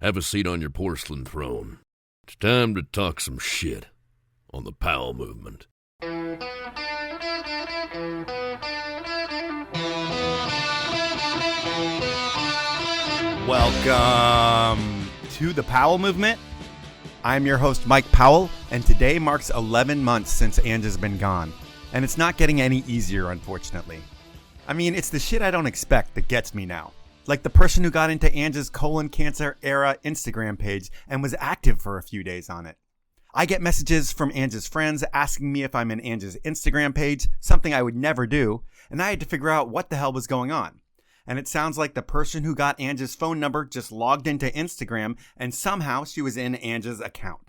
Have a seat on your porcelain throne. It's time to talk some shit on the Powell movement. Welcome to the Powell movement. I'm your host, Mike Powell, and today marks 11 months since Ange has been gone. And it's not getting any easier, unfortunately. I mean, it's the shit I don't expect that gets me now. Like the person who got into Ange's colon cancer era Instagram page and was active for a few days on it. I get messages from Ange's friends asking me if I'm in Ange's Instagram page, something I would never do, and I had to figure out what the hell was going on. And it sounds like the person who got Ange's phone number just logged into Instagram and somehow she was in Ange's account.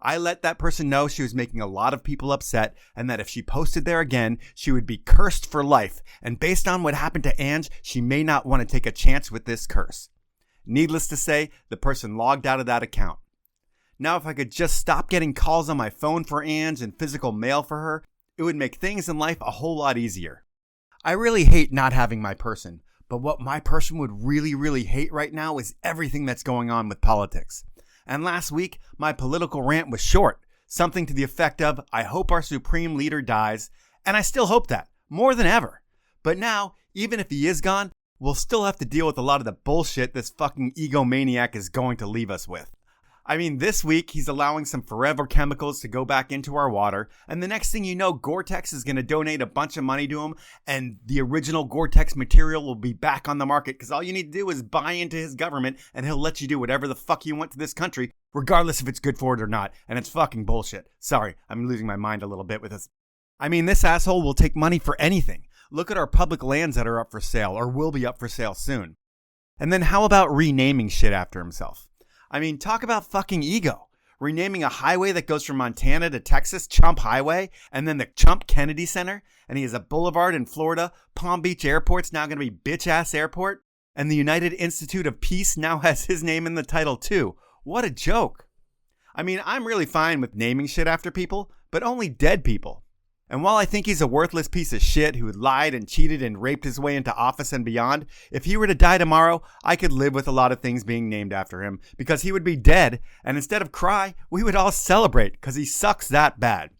I let that person know she was making a lot of people upset and that if she posted there again, she would be cursed for life. And based on what happened to Ange, she may not want to take a chance with this curse. Needless to say, the person logged out of that account. Now, if I could just stop getting calls on my phone for Ange and physical mail for her, it would make things in life a whole lot easier. I really hate not having my person. But what my person would really hate right now is everything that's going on with politics. And last week, my political rant was short, something to the effect of, I hope our supreme leader dies, and I still hope that, more than ever. But now, even if he is gone, we'll still have to deal with a lot of the bullshit this fucking egomaniac is going to leave us with. I mean, this week, he's allowing some forever chemicals to go back into our water, and the next thing you know, Gore-Tex is going to donate a bunch of money to him, and the original Gore-Tex material will be back on the market, because all you need to do is buy into his government, and he'll let you do whatever the fuck you want to this country, regardless if it's good for it or not, and it's fucking bullshit. Sorry, I'm losing my mind a little bit with this. I mean, this asshole will take money for anything. Look at our public lands that are up for sale, or will be up for sale soon. And then how about renaming shit after himself? I mean, talk about fucking ego. Renaming a highway that goes from Montana to Texas, Chump Highway, and then the Chump Kennedy Center, and he has a boulevard in Florida. Palm Beach Airport's now going to be bitch-ass airport, and the United Institute of Peace now has his name in the title too. What a joke. I mean, I'm really fine with naming shit after people, but only dead people. And while I think he's a worthless piece of shit who lied and cheated and raped his way into office and beyond, if he were to die tomorrow, I could live with a lot of things being named after him because he would be dead, and instead of cry, we would all celebrate because he sucks that bad.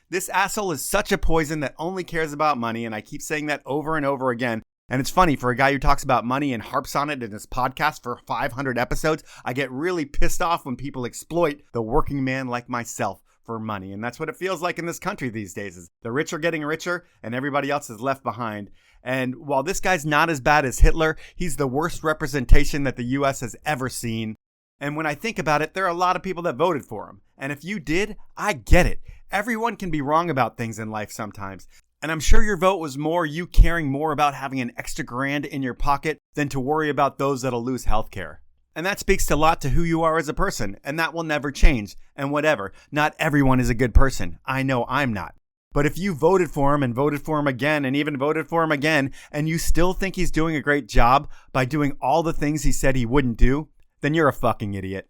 This asshole is such a poison that only cares about money, and I keep saying that over and over again. And it's funny, for a guy who talks about money and harps on it in his podcast for 500 episodes, I get really pissed off when people exploit the working man like myself for money. And that's what it feels like in this country these days, is the rich are getting richer and everybody else is left behind. And while this guy's not as bad as Hitler, he's the worst representation that the U.S. has ever seen. And when I think about it, there are a lot of people that voted for him. And if you did, I get it. Everyone can be wrong about things in life sometimes. And I'm sure your vote was more you caring more about having an extra grand in your pocket than to worry about those that'll lose health care. And that speaks a lot to who you are as a person, and that will never change. And whatever, not everyone is a good person. I know I'm not. But if you voted for him and voted for him again and even voted for him again, and you still think he's doing a great job by doing all the things he said he wouldn't do, then you're a fucking idiot.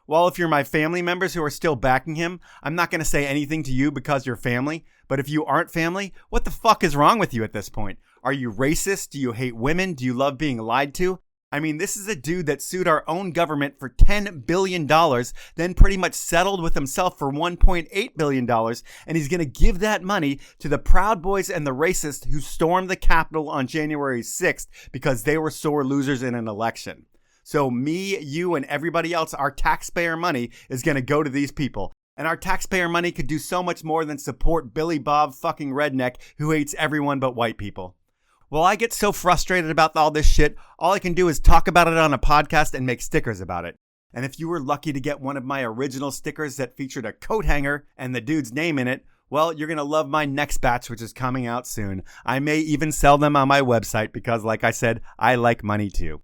Well, if you're my family members who are still backing him, I'm not going to say anything to you because you're family. But if you aren't family, what the fuck is wrong with you at this point? Are you racist? Do you hate women? Do you love being lied to? I mean, this is a dude that sued our own government for $10 billion, then pretty much settled with himself for $1.8 billion, and he's going to give that money to the Proud Boys and the racists who stormed the Capitol on January 6th because they were sore losers in an election. So me, you, and everybody else, our taxpayer money is going to go to these people. And our taxpayer money could do so much more than support Billy Bob fucking redneck who hates everyone but white people. Well, I get so frustrated about all this shit, all I can do is talk about it on a podcast and make stickers about it. And if you were lucky to get one of my original stickers that featured a coat hanger and the dude's name in it, well, you're going to love my next batch, which is coming out soon. I may even sell them on my website because, like I said, I like money too.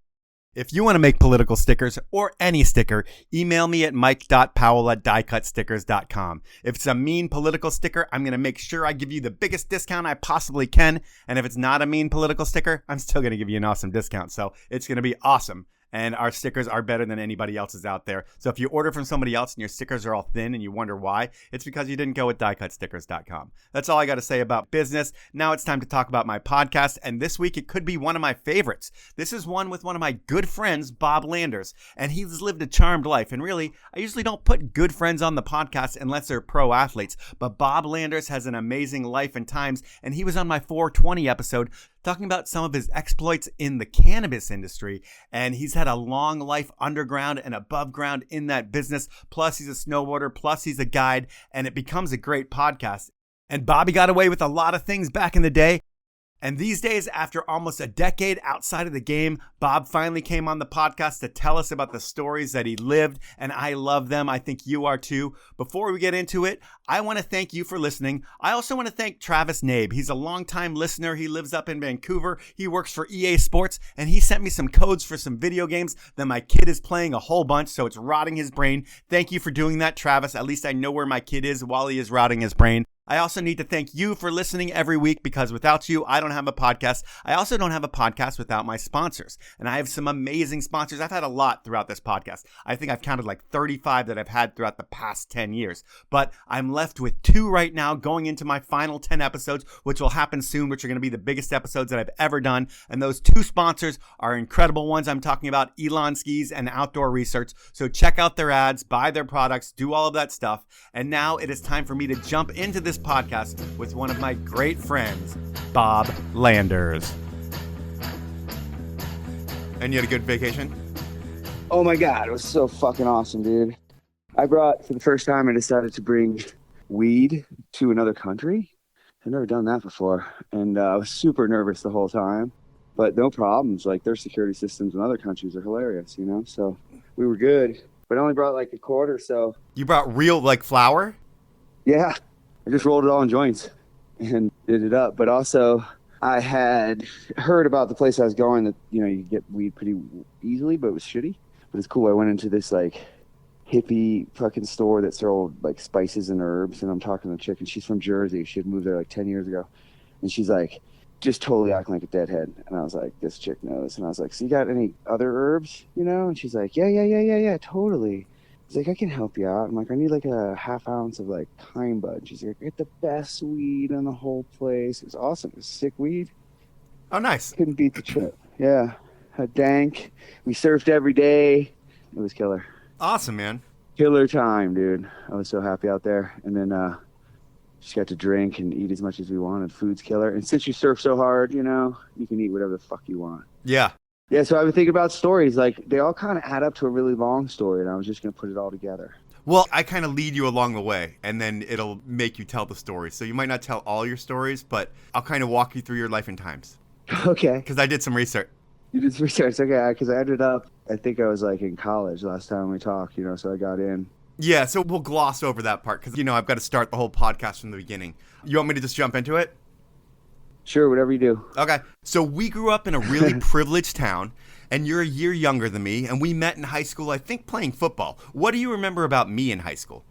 If you want to make political stickers or any sticker, email me at mike.powell@diecutstickers.com. If it's a mean political sticker, I'm going to make sure I give you the biggest discount I possibly can. And if it's not a mean political sticker, I'm still going to give you an awesome discount. So it's going to be awesome. and our stickers are better than anybody else's out there. So if you order from somebody else and your stickers are all thin and you wonder why, it's because you didn't go with diecutstickers.com. That's all I got to say about business. Now it's time to talk about my podcast, and this week it could be one of my favorites. This is one with one of my good friends, Bob Landers, and he's lived a charmed life. And really, I usually don't put good friends on the podcast unless they're pro athletes, but Bob Landers has an amazing life and times, and he was on my 420 episode talking about some of his exploits in the cannabis industry, and he's had a long life underground and above ground in that business. Plus, he's a snowboarder, plus he's a guide, and it becomes a great podcast. And Bobby got away with a lot of things back in the day. And these days, after almost a decade outside of the game, Bob finally came on the podcast to tell us about the stories that he lived, and I love them. I think you are too. Before we get into it, I want to thank you for listening. I also want to thank Travis Nabe. He's a longtime listener. He lives up in Vancouver. He works for EA Sports, and he sent me some codes for some video games that my kid is playing a whole bunch, so it's rotting his brain. Thank you for doing that, Travis. At least I know where my kid is while he is rotting his brain. I also need to thank you for listening every week, because without you, I don't have a podcast. I also don't have a podcast without my sponsors. And I have some amazing sponsors. I've had a lot throughout this podcast. I think I've counted like 35 that I've had throughout the past 10 years. But I'm left with 2 right now going into my final 10 episodes, which will happen soon, which are going to be the biggest episodes that I've ever done. And those 2 sponsors are incredible ones. I'm talking about Elan Skis and Outdoor Research. So check out their ads, buy their products, do all of that stuff. And now it is time for me to jump into this podcast with one of my great friends, Bob Landers. And you had a good vacation? Oh my God, it was so fucking awesome, dude. I brought, for the first time, I decided to bring weed to another country. I've never done that before. And I was super nervous the whole time, but no problems. Like, their security systems in other countries are hilarious, you know? So we were good, but I only brought like a quart or so. You brought real, like, flour? Yeah. I just rolled it all in joints and did it up. But also, I had heard about the place I was going that, you know, you get weed pretty easily, but it was shitty. But it's cool. I went into this, like, hippie fucking store that sold, like, spices and herbs. And I'm talking to the chick, and she's from Jersey. She had moved there, like, 10 years ago. And she's, like, just totally acting like a deadhead. And I was like, this chick knows. And I was like, so you got any other herbs, you know? And she's like, yeah, totally. She's like, I can help you out. I'm like, I need like a half ounce of like pine bud. She's like, I get the best weed in the whole place. It was awesome. It was sick weed. Oh, nice. Couldn't beat the trip. Yeah. Had dank. We surfed every day. It was killer. Awesome, man. Killer time, dude. I was so happy out there. And then just got to drink and eat as much as we wanted. Food's killer. And since you surf so hard, you know, you can eat whatever the fuck you want. Yeah. Yeah, so I've been thinking about stories. Like, they all kind of add up to a really long story, and I was just going to put it all together. Well, I kind of lead you along the way, and then it'll make you tell the story. So you might not tell all your stories, but I'll kind of walk you through your life and times. Okay. Because I did some research. You did some research. Okay, because I ended up, I think I was, like, in college last time we talked, you know, so I got in. Yeah, so we'll gloss over that part, because, you know, I've got to start the whole podcast from the beginning. You want me to just jump into it? Sure, whatever you do. Okay. So we grew up in a really privileged town, and you're a year younger than me, and we met in high school, I think, playing football. What do you remember about me in high school?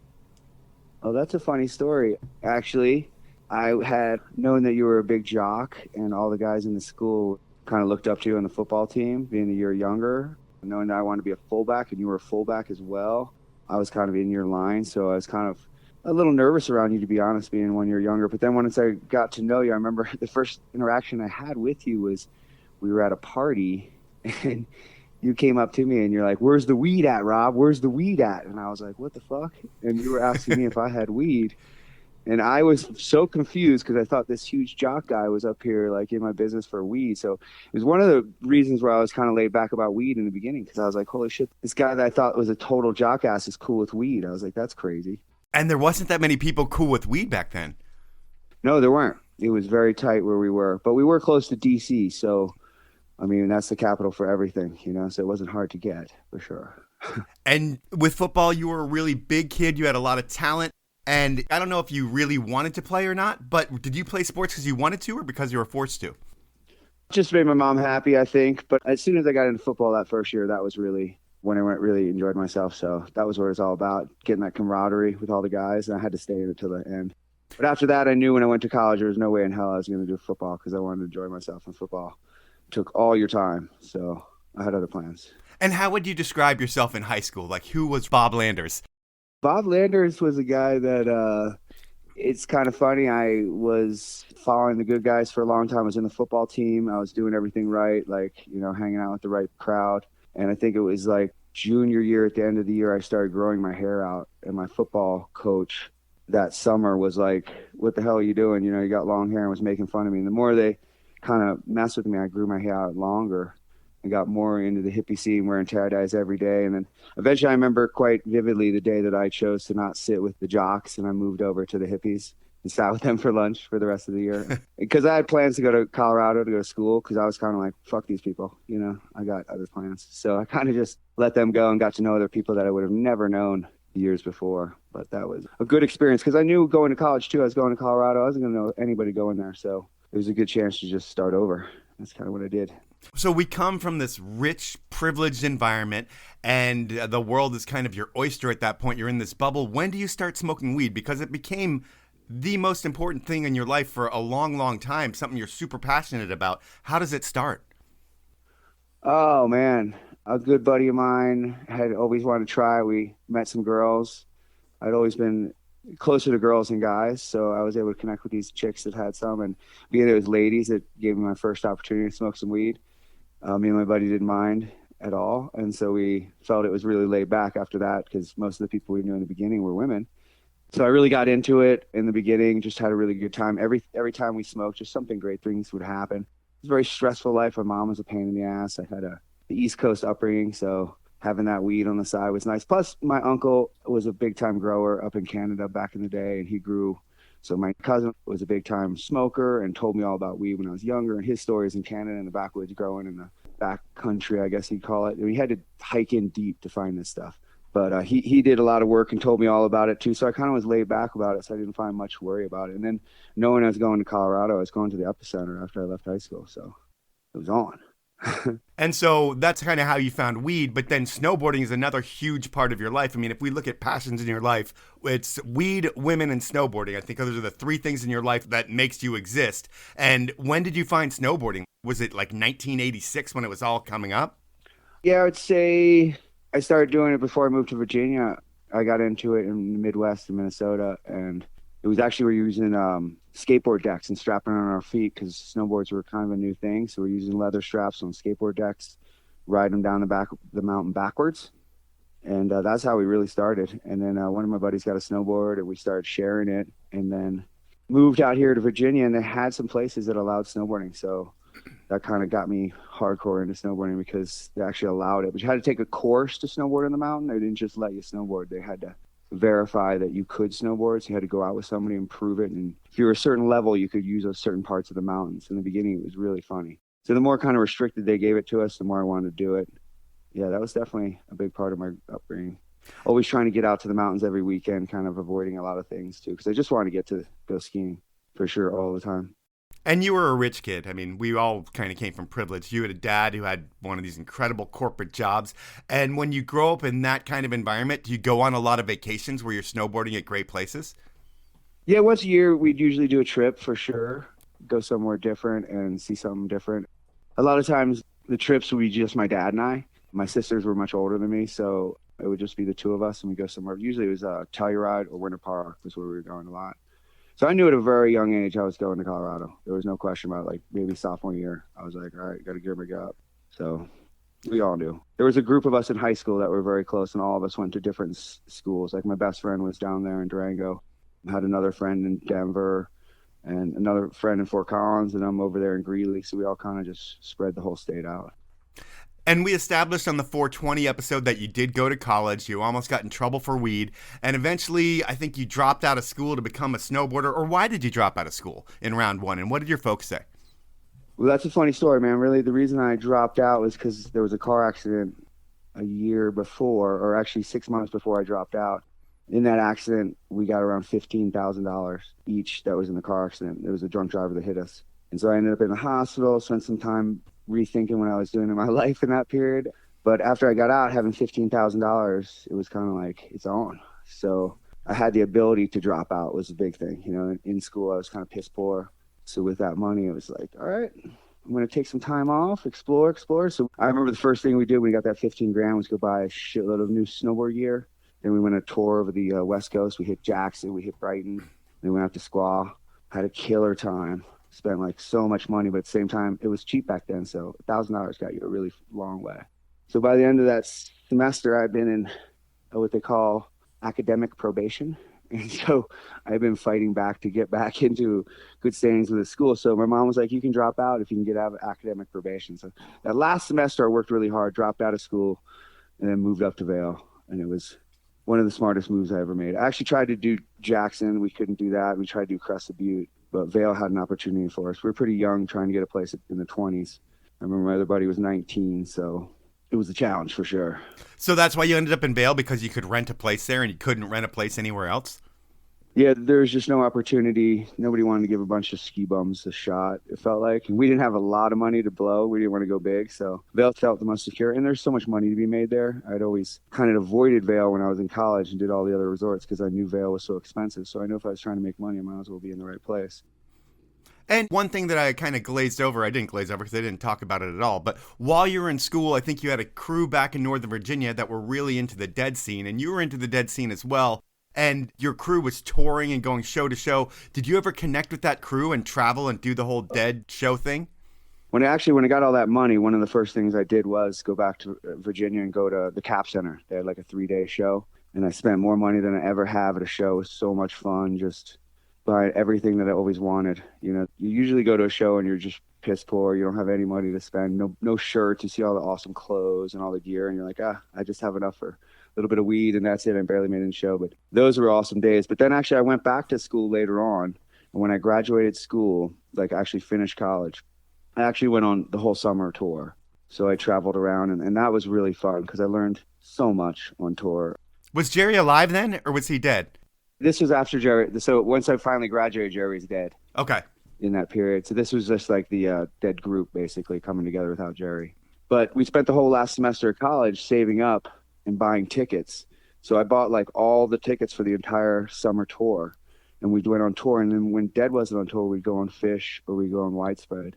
Oh, that's a funny story. Actually, I had known that you were a big jock, and all the guys in the school kind of looked up to you on the football team, being a year younger. Knowing that I wanted to be a fullback, and you were a fullback as well, I was kind of in your line, so I was kind of a little nervous around you, to be honest, being 1 year younger. But then once I got to know you, I remember the first interaction I had with you was we were at a party, and you came up to me and you're like, where's the weed at, Rob? Where's the weed at? And I was like, what the fuck? And you were asking me if I had weed. And I was so confused because I thought this huge jock guy was up here like in my business for weed. So it was one of the reasons where I was kind of laid back about weed in the beginning, because I was like, holy shit, this guy that I thought was a total jock ass is cool with weed. I was like, that's crazy. And there wasn't that many people cool with weed back then. No, there weren't. It was very tight where we were. But we were close to D.C., so, I mean, that's the capital for everything, you know? So it wasn't hard to get, for sure. And with football, you were a really big kid. You had a lot of talent. And I don't know if you really wanted to play or not, but did you play sports because you wanted to or because you were forced to? Just made my mom happy, I think. But as soon as I got into football that first year, that was really when I really enjoyed myself. So that was what it was all about, getting that camaraderie with all the guys. And I had to stay in it till the end. But after that, I knew when I went to college, there was no way in hell I was going to do football because I wanted to enjoy myself in football. It took all your time. So I had other plans. And how would you describe yourself in high school? Like, who was Bob Landers? Bob Landers was a guy that it's kind of funny. I was following the good guys for a long time. I was in the football team. I was doing everything right, like, hanging out with the right crowd. And I think it was like junior year, at the end of the year, I started growing my hair out. And my football coach that summer was like, "What the hell are you doing? You got long hair," and was making fun of me. And the more they kind of messed with me, I grew my hair out longer and got more into the hippie scene, wearing tie-dyes every day. And then eventually I remember quite vividly the day that I chose to not sit with the jocks and I moved over to the hippies and sat with them for lunch for the rest of the year. Because I had plans to go to Colorado to go to school, because I was kind of like, fuck these people, I got other plans. So I kind of just let them go and got to know other people that I would have never known years before. But that was a good experience, because I knew going to college too, I was going to Colorado. I wasn't going to know anybody going there. So it was a good chance to just start over. That's kind of what I did. So we come from this rich, privileged environment, and the world is kind of your oyster at that point. You're in this bubble. When do you start smoking weed? Because it became the most important thing in your life for a long, long time, something you're super passionate about. How does it start? Oh, man. A good buddy of mine had always wanted to try. We met some girls. I'd always been closer to girls than guys, so I was able to connect with these chicks that had some, and being it was ladies, it gave me my first opportunity to smoke some weed. Me and my buddy didn't mind at all, and so we felt it was really laid back after that, because most of the people we knew in the beginning were women. So I really got into it in the beginning, just had a really good time. Every time we smoked, just something great things would happen. It was a very stressful life. My mom was a pain in the ass. I had the East Coast upbringing, so having that weed on the side was nice. Plus, my uncle was a big-time grower up in Canada back in the day, and he grew. So my cousin was a big-time smoker and told me all about weed when I was younger, and his stories in Canada in the backwoods, growing in the back country, I guess you'd call it. We had to hike in deep to find this stuff. But he did a lot of work and told me all about it too. So I kind of was laid back about it, so I didn't find much worry about it. And then knowing I was going to Colorado, I was going to the epicenter after I left high school. So it was on. And so that's kind of how you found weed, but then snowboarding is another huge part of your life. I mean, if we look at passions in your life, it's weed, women, and snowboarding. I think those are the three things in your life that makes you exist. And when did you find snowboarding? Was it like 1986 when it was all coming up? Yeah, I would say I started doing it before I moved to Virginia. I got into it in the Midwest in Minnesota, and it was actually we're using skateboard decks and strapping on our feet, because snowboards were kind of a new thing. So we're using leather straps on skateboard decks, riding them down the back of the mountain backwards. And that's how we really started. And then one of my buddies got a snowboard, and we started sharing it, and then moved out here to Virginia, and they had some places that allowed snowboarding. So that kind of got me hardcore into snowboarding, because they actually allowed it. But you had to take a course to snowboard on the mountain. They didn't just let you snowboard. They had to verify that you could snowboard. So you had to go out with somebody and prove it. And if you were a certain level, you could use those certain parts of the mountains. In the beginning, it was really funny. So the more kind of restricted they gave it to us, the more I wanted to do it. Yeah, that was definitely a big part of my upbringing. Always trying to get out to the mountains every weekend, kind of avoiding a lot of things too, because I just wanted to get to go skiing for sure all the time. And you were a rich kid. I mean, we all kind of came from privilege. You had a dad who had one of these incredible corporate jobs. And when you grow up in that kind of environment, do you go on a lot of vacations where you're snowboarding at great places? Yeah, once a year, we'd usually do a trip for sure, go somewhere different and see something different. A lot of times, the trips would be just my dad and I. My sisters were much older than me, so it would just be the two of us, and we'd go somewhere. Usually it was Telluride or Winter Park was where we were going a lot. So I knew at a very young age I was going to Colorado. There was no question about it. Like maybe sophomore year, I was like, all right, got to gear my up. So we all knew. There was a group of us in high school that were very close, and all of us went to different schools. Like my best friend was down there in Durango. I had another friend in Denver and another friend in Fort Collins, and I'm over there in Greeley. So we all kind of just spread the whole state out. And we established on the 420 episode that you did go to college. You almost got in trouble for weed. And eventually, I think you dropped out of school to become a snowboarder. Or why did you drop out of school in round one? And what did your folks say? Well, that's a funny story, man. Really, the reason I dropped out was because there was a car accident a year before, or actually 6 months before I dropped out. In that accident, we got around $15,000 each that was in the car accident. There was a drunk driver that hit us. And so I ended up in the hospital, spent some time rethinking what I was doing in my life in that period. But after I got out, having $15,000, it was kind of like, it's on. So I had the ability to drop out was a big thing. You know, in school, I was kind of piss poor. So with that money, it was like, all right, I'm going to take some time off, explore. So I remember the first thing we did when we got that 15 grand was go buy a shitload of new snowboard gear. Then we went a tour over the West Coast. We hit Jackson, we hit Brighton, then we went out to Squaw. Had a killer time. Spent like so much money, but at the same time, it was cheap back then. So $1,000 got you a really long way. So by the end of that semester, I've been in what they call academic probation. And so I've been fighting back to get back into good standings with the school. So my mom was like, you can drop out if you can get out of academic probation. So that last semester, I worked really hard, dropped out of school, and then moved up to Vail. And it was one of the smartest moves I ever made. I actually tried to do Jackson. We couldn't do that. We tried to do Crested Butte, but Vail had an opportunity for us. We were pretty young, trying to get a place in the 20s. I remember my other buddy was 19, so it was a challenge for sure. So that's why you ended up in Vail, because you could rent a place there and you couldn't rent a place anywhere else? Yeah, there's just no opportunity. Nobody wanted to give a bunch of ski bums a shot, it felt like. And we didn't have a lot of money to blow. We didn't want to go big. So Vail felt the most secure. And there's so much money to be made there. I'd always kind of avoided Vail when I was in college and did all the other resorts because I knew Vail was so expensive. So I knew if I was trying to make money, I might as well be in the right place. And one thing that I kind of glazed over, I didn't glaze over because I didn't talk about it at all, but while you were in school, I think you had a crew back in Northern Virginia that were really into the dead scene, and you were into the dead scene as well. And your crew was touring and going show to show. Did you ever connect with that crew and travel and do the whole dead show thing? When I got all that money, one of the first things I did was go back to Virginia and go to the Cap Center. They had like a 3-day show, and I spent more money than I ever have at a show. It was so much fun, just buying everything that I always wanted. You know, you usually go to a show and you're just piss poor. You don't have any money to spend. No shirts. You see all the awesome clothes and all the gear, and you're like, I just have enough for little bit of weed and that's it. I barely made any show, but those were awesome days. But then actually I went back to school later on, and when I graduated school, like actually finished college, I actually went on the whole summer tour. So I traveled around, and that was really fun because I learned so much on tour. Was Jerry alive then, or was he dead? This was after Jerry. So once I finally graduated, Jerry was dead. Okay. In that period. So this was just like the dead group basically coming together without Jerry. But we spent the whole last semester of college saving up and buying tickets. So I bought like all the tickets for the entire summer tour, and we went on tour. And then when Dead wasn't on tour, we'd go on Fish or we'd go on Widespread.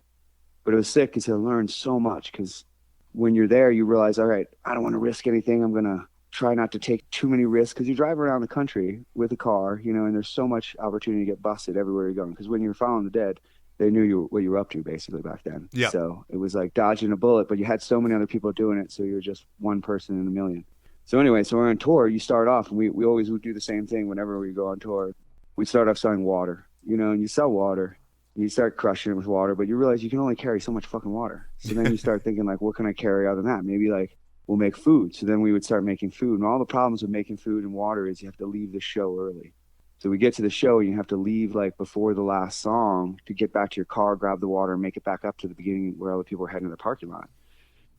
But it was sick because I learned so much, because when you're there, you realize, all right, I don't want to risk anything. I'm going to try not to take too many risks, because you drive around the country with a car, you know, and there's so much opportunity to get busted everywhere you're going. Because when you're following the Dead, they knew what you were up to basically back then. Yeah. So it was like dodging a bullet, but you had so many other people doing it. So you're just one person in a million. So anyway, so we're on tour. You start off, and we always would do the same thing whenever we go on tour. We start off selling water, you know, and you sell water, and you start crushing it with water, but you realize you can only carry so much fucking water. So then you start thinking, like, what can I carry other than that? Maybe like we'll make food. So then we would start making food. And all the problems with making food and water is you have to leave the show early. So we get to the show, and you have to leave like before the last song to get back to your car, grab the water, and make it back up to the beginning where other people are heading to the parking lot.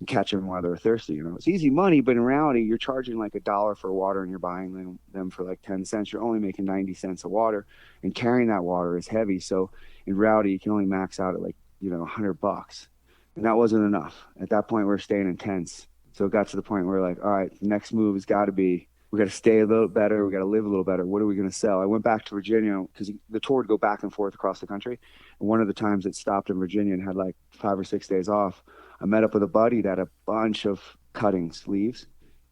And catch them while they're thirsty. You know, it's easy money, but in reality, you're charging like $1 for water, and you're buying them for like 10 cents. You're only making 90 cents of water, and carrying that water is heavy. So in reality, you can only max out at like, you know, $100, and that wasn't enough. At that point, we were staying in tents. So it got to the point where we're like, all right, the next move has got to be, we got to stay a little better. We got to live a little better. What are we going to sell? I went back to Virginia because the tour would go back and forth across the country. And one of the times it stopped in Virginia and had like 5 or 6 days off, I met up with a buddy that had a bunch of cuttings, leaves.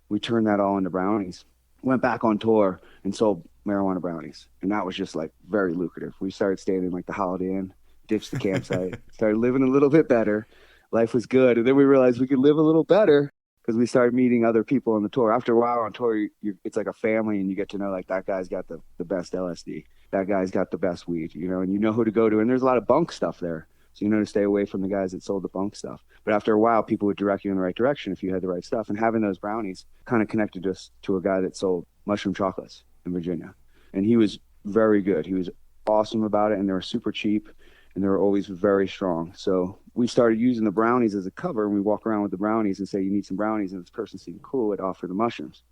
We turned that all into brownies. Went back on tour and sold marijuana brownies. And that was just like very lucrative. We started staying in like the Holiday Inn, ditched the campsite, started living a little bit better. Life was good. And then we realized we could live a little better because we started meeting other people on the tour. After a while on tour, it's like a family, and you get to know like that guy's got the best LSD. That guy's got the best weed, you know, and you know who to go to. And there's a lot of bunk stuff there. So you know to stay away from the guys that sold the bunk stuff. But after a while, people would direct you in the right direction if you had the right stuff. And having those brownies kind of connected us to a guy that sold mushroom chocolates in Virginia. And he was very good. He was awesome about it, and they were super cheap, and they were always very strong. So we started using the brownies as a cover, and we walk around with the brownies and say, you need some brownies, and this person seemed cool, I'd offer the mushrooms.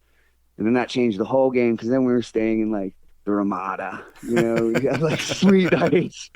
And then that changed the whole game, because then we were staying in like the Ramada, you know, we had like sweet nights.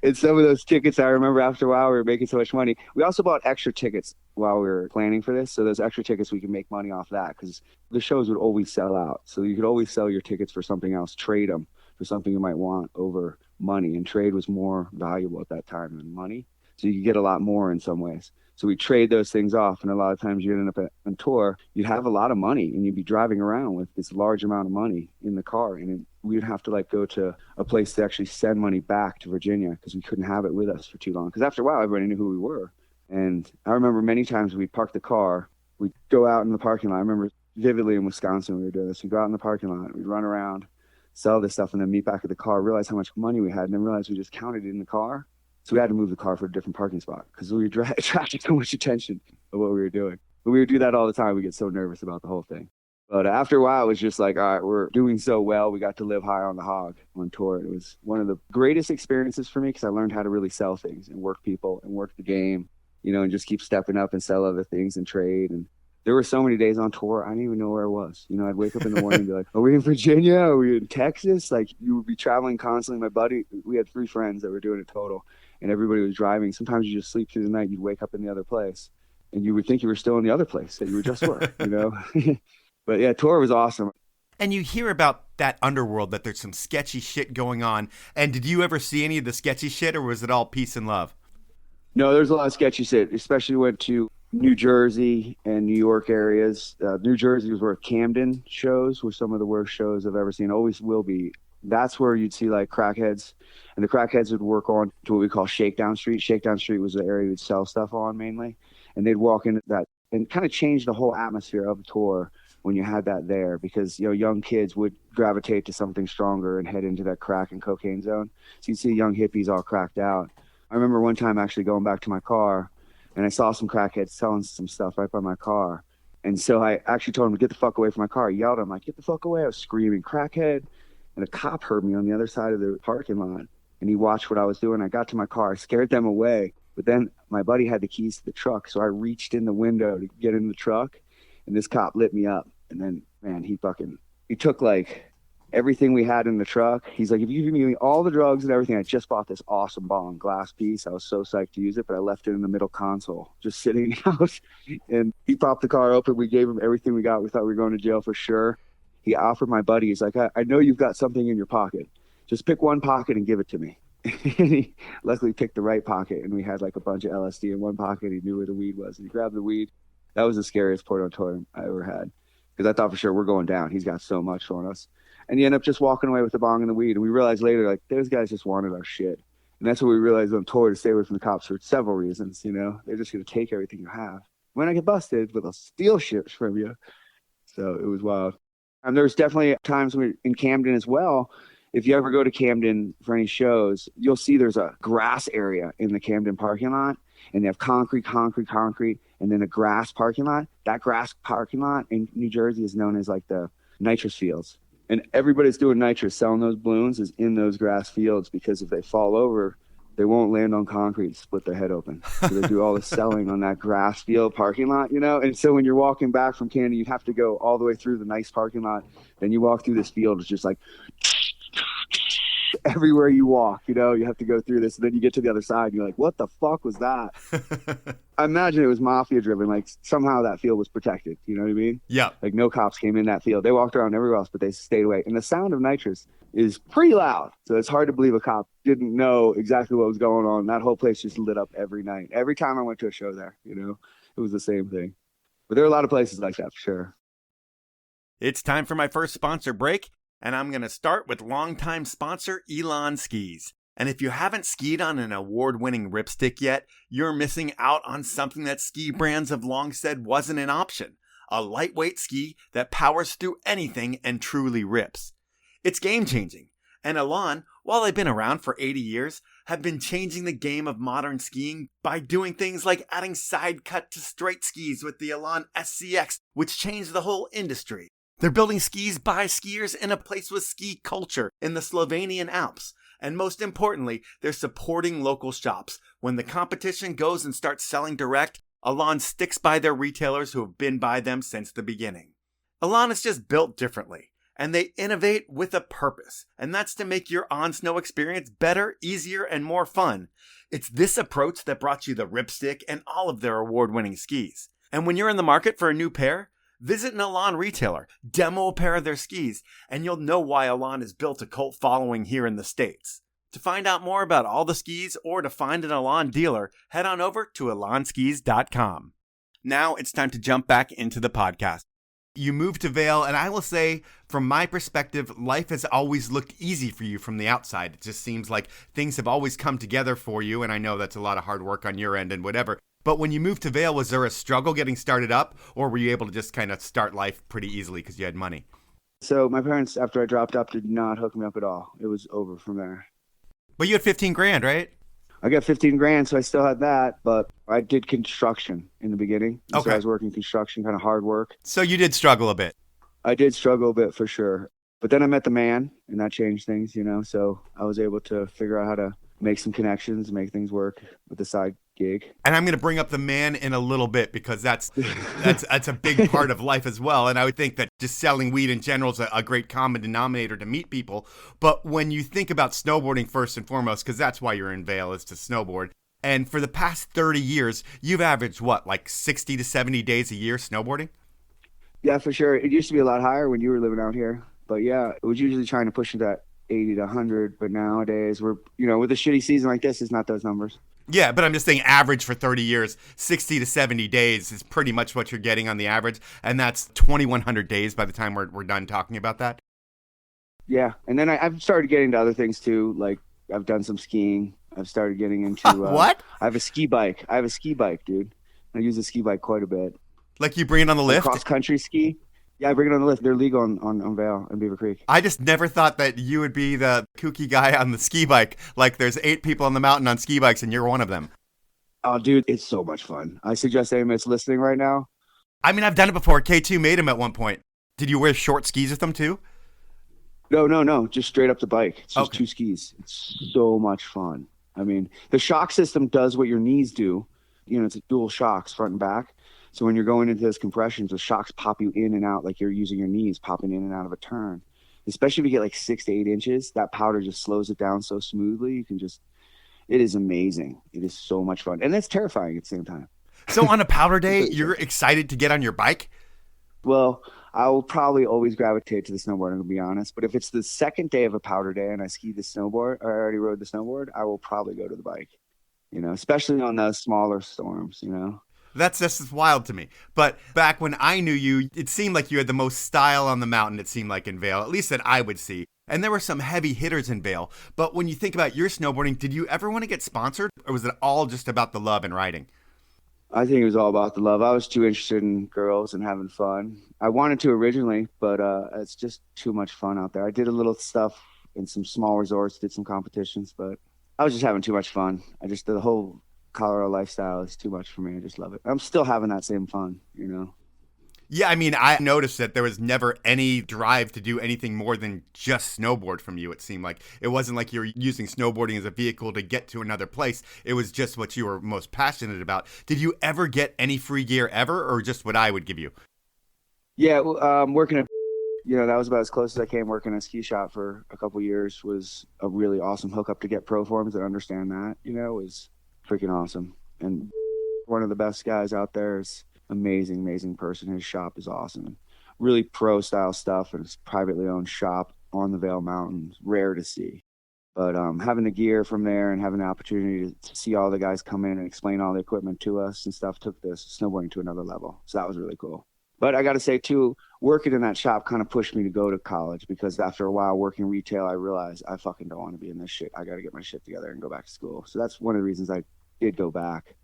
And some of those tickets, I remember after a while, we were making so much money. We also bought extra tickets while we were planning for this. So those extra tickets, we could make money off that, because the shows would always sell out. So you could always sell your tickets for something else, trade them for something you might want over money. And trade was more valuable at that time than money. So you get a lot more in some ways. So we trade those things off. And a lot of times you end up on tour, you'd have a lot of money and you'd be driving around with this large amount of money in the car. And we'd have to like go to a place to actually send money back to Virginia because we couldn't have it with us for too long. Because after a while, everybody knew who we were. And I remember many times we'd park the car, we'd go out in the parking lot. I remember vividly in Wisconsin, we were doing this. We'd go out in the parking lot, we'd run around, sell this stuff, and then meet back at the car, realize how much money we had, and then realize we just counted it in the car. So we had to move the car for a different parking spot because we were attracting so much attention of what we were doing. But we would do that all the time. We get so nervous about the whole thing. But after a while, it was just like, all right, we're doing so well. We got to live high on the hog on tour. It was one of the greatest experiences for me because I learned how to really sell things and work people and work the game, you know, and just keep stepping up and sell other things and trade. And there were so many days on tour, I didn't even know where I was. You know, I'd wake up in the morning and be like, are we in Virginia? Are we in Texas? Like, you would be traveling constantly. My buddy, we had 3 friends that were doing it total, and everybody was driving. Sometimes you just sleep through the night. You'd wake up in the other place, and you would think you were still in the other place that you were just were, you know? But yeah, tour was awesome. And you hear about that underworld, that there's some sketchy shit going on. And did you ever see any of the sketchy shit, or was it all peace and love? No, there's a lot of sketchy shit, especially went to New Jersey and New York areas. New Jersey was where Camden shows were some of the worst shows I've ever seen, always will be. That's where you'd see like crackheads, and the crackheads would work on to what we call Shakedown Street. Shakedown Street was the area we'd sell stuff on mainly, and they'd walk into that and kind of change the whole atmosphere of the tour when you had that there, because, you know, young kids would gravitate to something stronger and head into that crack and cocaine zone. So you'd see young hippies all cracked out. I remember one time actually going back to my car, and I saw some crackheads selling some stuff right by my car. And so I actually told him to get the fuck away from my car. I yelled at him, like, get the fuck away. I was screaming, crackhead. And a cop heard me on the other side of the parking lot, and he watched what I was doing. I got to my car, I scared them away. But then my buddy had the keys to the truck, so I reached in the window to get in the truck, and this cop lit me up. And then, man, he took like everything we had in the truck. He's like, if you give me all the drugs and everything, I just bought this awesome bong glass piece. I was so psyched to use it, but I left it in the middle console, just sitting out. And he popped the car open. We gave him everything we got. We thought we were going to jail for sure. He offered my buddy, he's like, I know you've got something in your pocket. Just pick one pocket and give it to me. And he luckily picked the right pocket, and we had like a bunch of LSD in one pocket. He knew where the weed was, and he grabbed the weed. That was the scariest port on tour I ever had, because I thought for sure we're going down. He's got so much on us. And you end up just walking away with the bong and the weed. And we realized later, like, those guys just wanted our shit. And that's what we realized on tour, to stay away from the cops for several reasons, you know. They're just going to take everything you have. When I get busted, but they'll steal shit from you. So it was wild. And there's definitely times when in Camden as well. If you ever go to Camden for any shows, you'll see there's a grass area in the Camden parking lot. And they have concrete, and then a grass parking lot. That grass parking lot in New Jersey is known as like the nitrous fields. And everybody's doing nitrous, selling those balloons is in those grass fields, because if they fall over, they won't land on concrete and split their head open. So they do all the selling on that grass field parking lot, you know? And so when you're walking back from Camden, you have to go all the way through the nice parking lot. Then you walk through this field, it's just like everywhere you walk, you know, you have to go through this. And then you get to the other side, and you're like, what the fuck was that? I imagine it was mafia driven. Like somehow that field was protected. You know what I mean? Yeah. Like no cops came in that field. They walked around everywhere else, but they stayed away. And the sound of nitrous is pretty loud. So it's hard to believe a cop didn't know exactly what was going on. That whole place just lit up every night. Every time I went to a show there, you know, it was the same thing. But there are a lot of places like that for sure. It's time for my first sponsor break, and I'm going to start with longtime sponsor Elan Skis. And if you haven't skied on an award-winning ripstick yet, you're missing out on something that ski brands have long said wasn't an option. A lightweight ski that powers through anything and truly rips. It's game-changing. And Elan, while they've been around for 80 years, have been changing the game of modern skiing by doing things like adding side cut to straight skis with the Elan SCX, which changed the whole industry. They're building skis by skiers in a place with ski culture in the Slovenian Alps. And most importantly, they're supporting local shops. When the competition goes and starts selling direct, Elan sticks by their retailers who have been by them since the beginning. Elan is just built differently, and they innovate with a purpose, and that's to make your on-snow experience better, easier, and more fun. It's this approach that brought you the Ripstick and all of their award-winning skis. And when you're in the market for a new pair, visit an Elan retailer, demo a pair of their skis, and you'll know why Elan has built a cult following here in the States. To find out more about all the skis or to find an Elan dealer, head on over to elanskis.com. Now it's time to jump back into the podcast. You moved to Vail, and I will say, from my perspective, life has always looked easy for you from the outside. It just seems like things have always come together for you, and I know that's a lot of hard work on your end and whatever. But when you moved to Vail, was there a struggle getting started up, or were you able to just kind of start life pretty easily because you had money? So my parents, after I dropped up, did not hook me up at all. It was over from there. But you had 15 grand, right? I got 15 grand, so I still had that, but I did construction in the beginning. Okay. So I was working construction, kind of hard work. So you did struggle a bit. I did struggle a bit for sure. But then I met the man, and that changed things, so I was able to figure out how to make some connections, make things work with the side gig. And I'm going to bring up the man in a little bit because that's a big part of life as well. And I would think that just selling weed in general is a great common denominator to meet people. But when you think about snowboarding first and foremost, because that's why you're in Vail, is to snowboard. And for the past 30 years, you've averaged what, like 60 to 70 days a year snowboarding? Yeah, for sure. It used to be a lot higher when you were living out here. But yeah, it was usually trying to push into that 80 to 100. But nowadays, we're, with a shitty season like this, it's not those numbers. Yeah, but I'm just saying average for 30 years, 60 to 70 days is pretty much what you're getting on the average. And that's 2,100 days by the time we're done talking about that. Yeah. And then I've started getting into other things too. Like I've done some skiing. I've started getting into what? I have a ski bike. Dude. I use a ski bike quite a bit. Like you bring it on the lift? Cross country ski. Yeah, I bring it on the lift. They're legal on Vail and Beaver Creek. I just never thought that you would be the kooky guy on the ski bike. Like there's 8 people on the mountain on ski bikes and you're one of them. Oh, dude, it's so much fun. I suggest anyone that's listening right now. I mean, I've done it before. K2 made them at one point. Did you wear short skis with them too? No. Just straight up the bike. It's just Okay. 2 skis. It's so much fun. I mean, the shock system does what your knees do. It's a dual shocks front and back. So when you're going into those compressions, the shocks pop you in and out like you're using your knees, popping in and out of a turn. Especially if you get like 6 to 8 inches, that powder just slows it down so smoothly. It is amazing. It is so much fun. And it's terrifying at the same time. So on a powder day, you're excited to get on your bike? Well, I will probably always gravitate to the snowboard, to be honest. But if it's the second day of a powder day and I ski the snowboard, or I already rode the snowboard, I will probably go to the bike, especially on those smaller storms, That's just wild to me. But back when I knew you, it seemed like you had the most style on the mountain, it seemed like in Vail, at least that I would see. And there were some heavy hitters in Vail. But when you think about your snowboarding, did you ever want to get sponsored? Or was it all just about the love and riding? I think it was all about the love. I was too interested in girls and having fun. I wanted to originally, but it's just too much fun out there. I did a little stuff in some small resorts, did some competitions, but I was just having too much fun. The whole Colorado lifestyle is too much for me. I just love it. I'm still having that same fun, Yeah, I mean, I noticed that there was never any drive to do anything more than just snowboard from you, it seemed like. It wasn't like you were using snowboarding as a vehicle to get to another place. It was just what you were most passionate about. Did you ever get any free gear ever, or just what I would give you? Yeah, working at, that was about as close as I came. Working at a ski shop for a couple years was a really awesome hookup to get pro forms and understand that, was freaking awesome. And one of the best guys out there is amazing person. His shop is awesome. Really pro style stuff, and it's privately owned shop on the Vail Mountains. Rare to see. But having the gear from there and having the opportunity to see all the guys come in and explain all the equipment to us and stuff took this snowboarding to another level. So that was really cool. But I got to say too, working in that shop kind of pushed me to go to college, because after a while working retail, I realized I fucking don't want to be in this shit. I got to get my shit together and go back to school. So that's one of the reasons I did go back,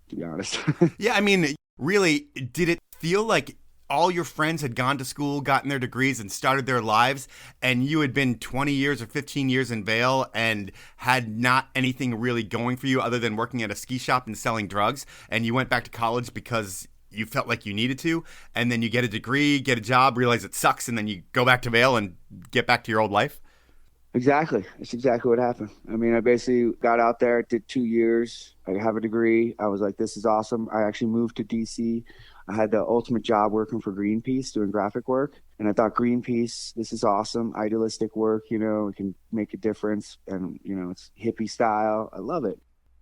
to be honest. Yeah, I mean, really, did it feel like all your friends had gone to school, gotten their degrees, and started their lives, and you had been 20 years or 15 years in Vail and had not anything really going for you other than working at a ski shop and selling drugs, and you went back to college because you felt like you needed to, and then you get a degree, get a job, realize it sucks, and then you go back to Vail and get back to your old life? Exactly. That's exactly what happened. I mean, I basically got out there, did 2 years. I have a degree. I was like, this is awesome. I actually moved to DC. I had the ultimate job working for Greenpeace, doing graphic work. And I thought, Greenpeace, this is awesome. Idealistic work, it can make a difference. And, it's hippie style. I love it.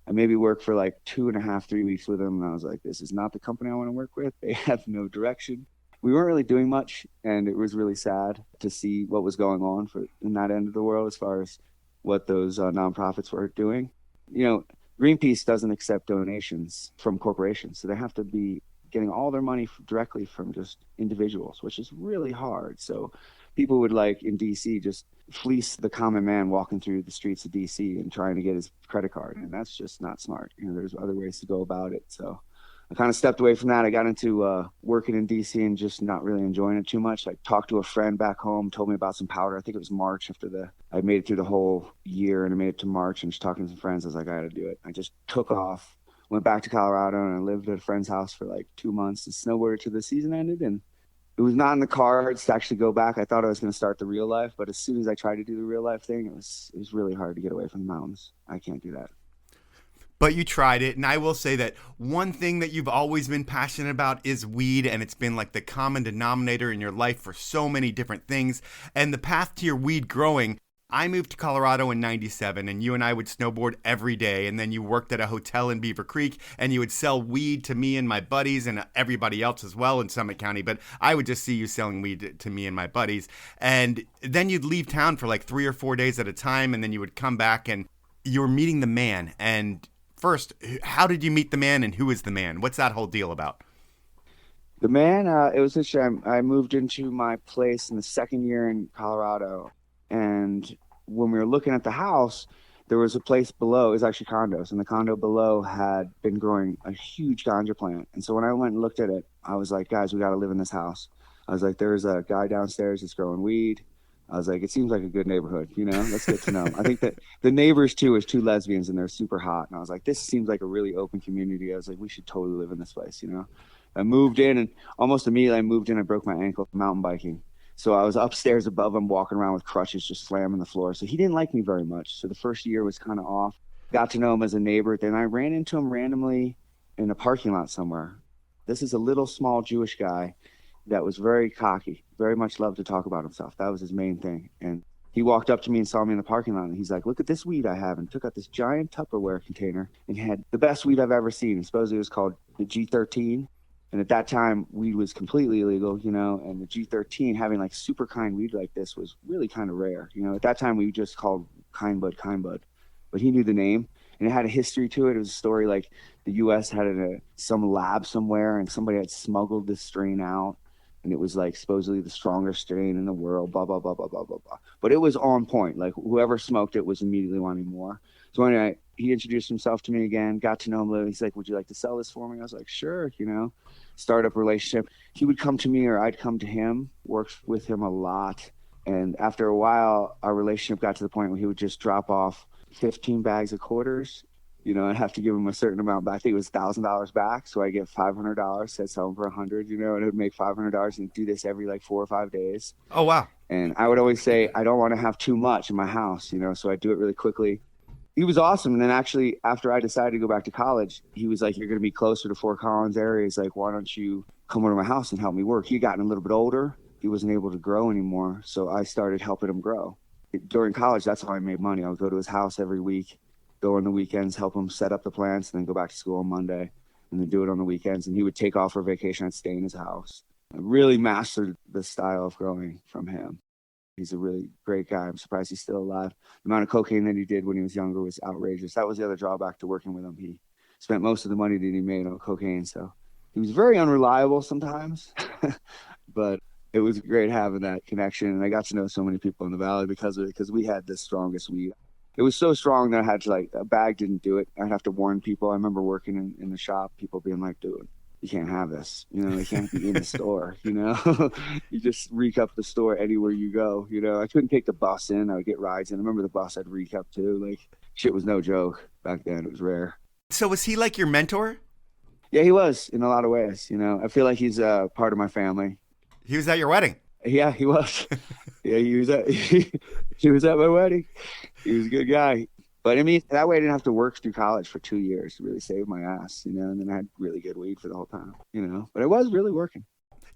I maybe worked for like 2.5, 3 weeks with them. And I was like, this is not the company I want to work with. They have no direction. We weren't really doing much, and it was really sad to see what was going on in that end of the world as far as what those nonprofits were doing. You know, Greenpeace doesn't accept donations from corporations, so they have to be getting all their money directly from just individuals, which is really hard. So people would, like in DC, just fleece the common man walking through the streets of DC and trying to get his credit card, and that's just not smart. You know, there's other ways to go about it. So I kind of stepped away from that. I got into working in DC and just not really enjoying it too much. I talked to a friend back home, told me about some powder. I think it was March after I made it through the whole year, and I made it to March, and just talking to some friends, I was like, I got to do it. I just took off, went back to Colorado, and I lived at a friend's house for like 2 months and snowboarded till the season ended. And it was not in the cards to actually go back. I thought I was going to start the real life, but as soon as I tried to do the real life thing, it was really hard to get away from the mountains. I can't do that. But you tried it, and I will say that one thing that you've always been passionate about is weed, and it's been like the common denominator in your life for so many different things. And the path to your weed growing, I moved to Colorado in 97, and you and I would snowboard every day, and then you worked at a hotel in Beaver Creek, and you would sell weed to me and my buddies and everybody else as well in Summit County, but I would just see you selling weed to me and my buddies. And then you'd leave town for like 3 or 4 days at a time, and then you would come back, and you were meeting the man. And first, how did you meet the man, and who is the man? What's that whole deal about? The man, it was interesting. I moved into my place in the second year in Colorado, and when we were looking at the house, there was a place below. It was actually condos, and the condo below had been growing a huge ganja plant. And so when I went and looked at it, I was like, guys, we got to live in this house. I was like, there's a guy downstairs that's growing weed. I was like, it seems like a good neighborhood, you know, let's get to know him. I think that the neighbors too is 2 lesbians, and they're super hot. And I was like, this seems like a really open community. I was like, we should totally live in this place, you know. I moved in, and almost immediately I broke my ankle mountain biking. So I was upstairs above him, walking around with crutches, just slamming the floor. So he didn't like me very much. So the first year was kind of off. Got to know him as a neighbor. Then I ran into him randomly in a parking lot somewhere. This is a little small Jewish guy that was very cocky, very much loved to talk about himself. That was his main thing. And he walked up to me and saw me in the parking lot, and he's like, look at this weed I have, and took out this giant Tupperware container and had the best weed I've ever seen. And supposedly it was called the G13. And at that time, weed was completely illegal, you know, and the G13, having like super kind weed like this was really kind of rare. You know, at that time, we just called kind bud, but he knew the name, and it had a history to it. It was a story like the U.S. had some lab somewhere, and somebody had smuggled this strain out, and it was like supposedly the strongest strain in the world, blah, blah, blah, blah, blah, blah, blah. But it was on point. Like whoever smoked it was immediately wanting more. So anyway, he introduced himself to me again, got to know him a little. He's like, would you like to sell this for me? I was like, sure, you know, startup relationship. He would come to me or I'd come to him, worked with him a lot. And after a while, our relationship got to the point where he would just drop off 15 bags of quarters. You know, I'd have to give him a certain amount back. I think it was $1,000 back. So I get $500, said sell him for 100, you know, and it would make $500 and do this every like 4 or 5 days. Oh, wow. And I would always say, I don't want to have too much in my house, you know, so I do it really quickly. He was awesome. And then actually, after I decided to go back to college, he was like, you're going to be closer to Fort Collins area. He's like, why don't you come over to my house and help me work? He had gotten a little bit older. He wasn't able to grow anymore. So I started helping him grow. During college, that's how I made money. I would go to his house every week, go on the weekends, help him set up the plants, and then go back to school on Monday and then do it on the weekends. And he would take off for vacation. I'd stay in his house. I really mastered the style of growing from him. He's a really great guy. I'm surprised he's still alive. The amount of cocaine that he did when he was younger was outrageous. That was the other drawback to working with him. He spent most of the money that he made on cocaine. So he was very unreliable sometimes, but it was great having that connection. And I got to know so many people in the Valley because of it, because we had the strongest weed. It was so strong that I had to, like, a bag didn't do it. I'd have to warn people. I remember working in the shop, people being like, dude, you can't have this, you know, it can't be in the store, you know, you just reek up the store anywhere you go, you know. I couldn't take the bus in, I would get rides in. I remember the bus I'd reek up too, like shit was no joke back then. It was rare. So was he like your mentor? Yeah, he was in a lot of ways, you know. I feel like he's part of my family. He was at your wedding? Yeah, he was. Yeah, he was at my wedding. He was a good guy. But I mean, that way I didn't have to work through college for 2 years to really save my ass, you know, and then I had really good weed for the whole time, you know, but I was really working.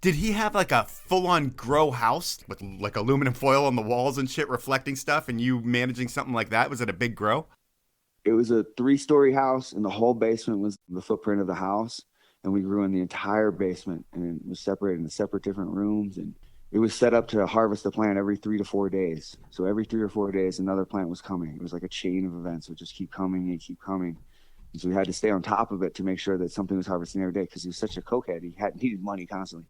Did he have like a full-on grow house with like aluminum foil on the walls and shit reflecting stuff, and you managing something like that? Was it a big grow? It was a 3-story house, and the whole basement was the footprint of the house, and we grew in the entire basement, and it was separated into separate different rooms, and it was set up to harvest the plant every 3 to 4 days. So every 3 or 4 days, another plant was coming. It was like a chain of events. It would just keep coming and keep coming. And so we had to stay on top of it to make sure that something was harvesting every day because he was such a cokehead. He needed money constantly.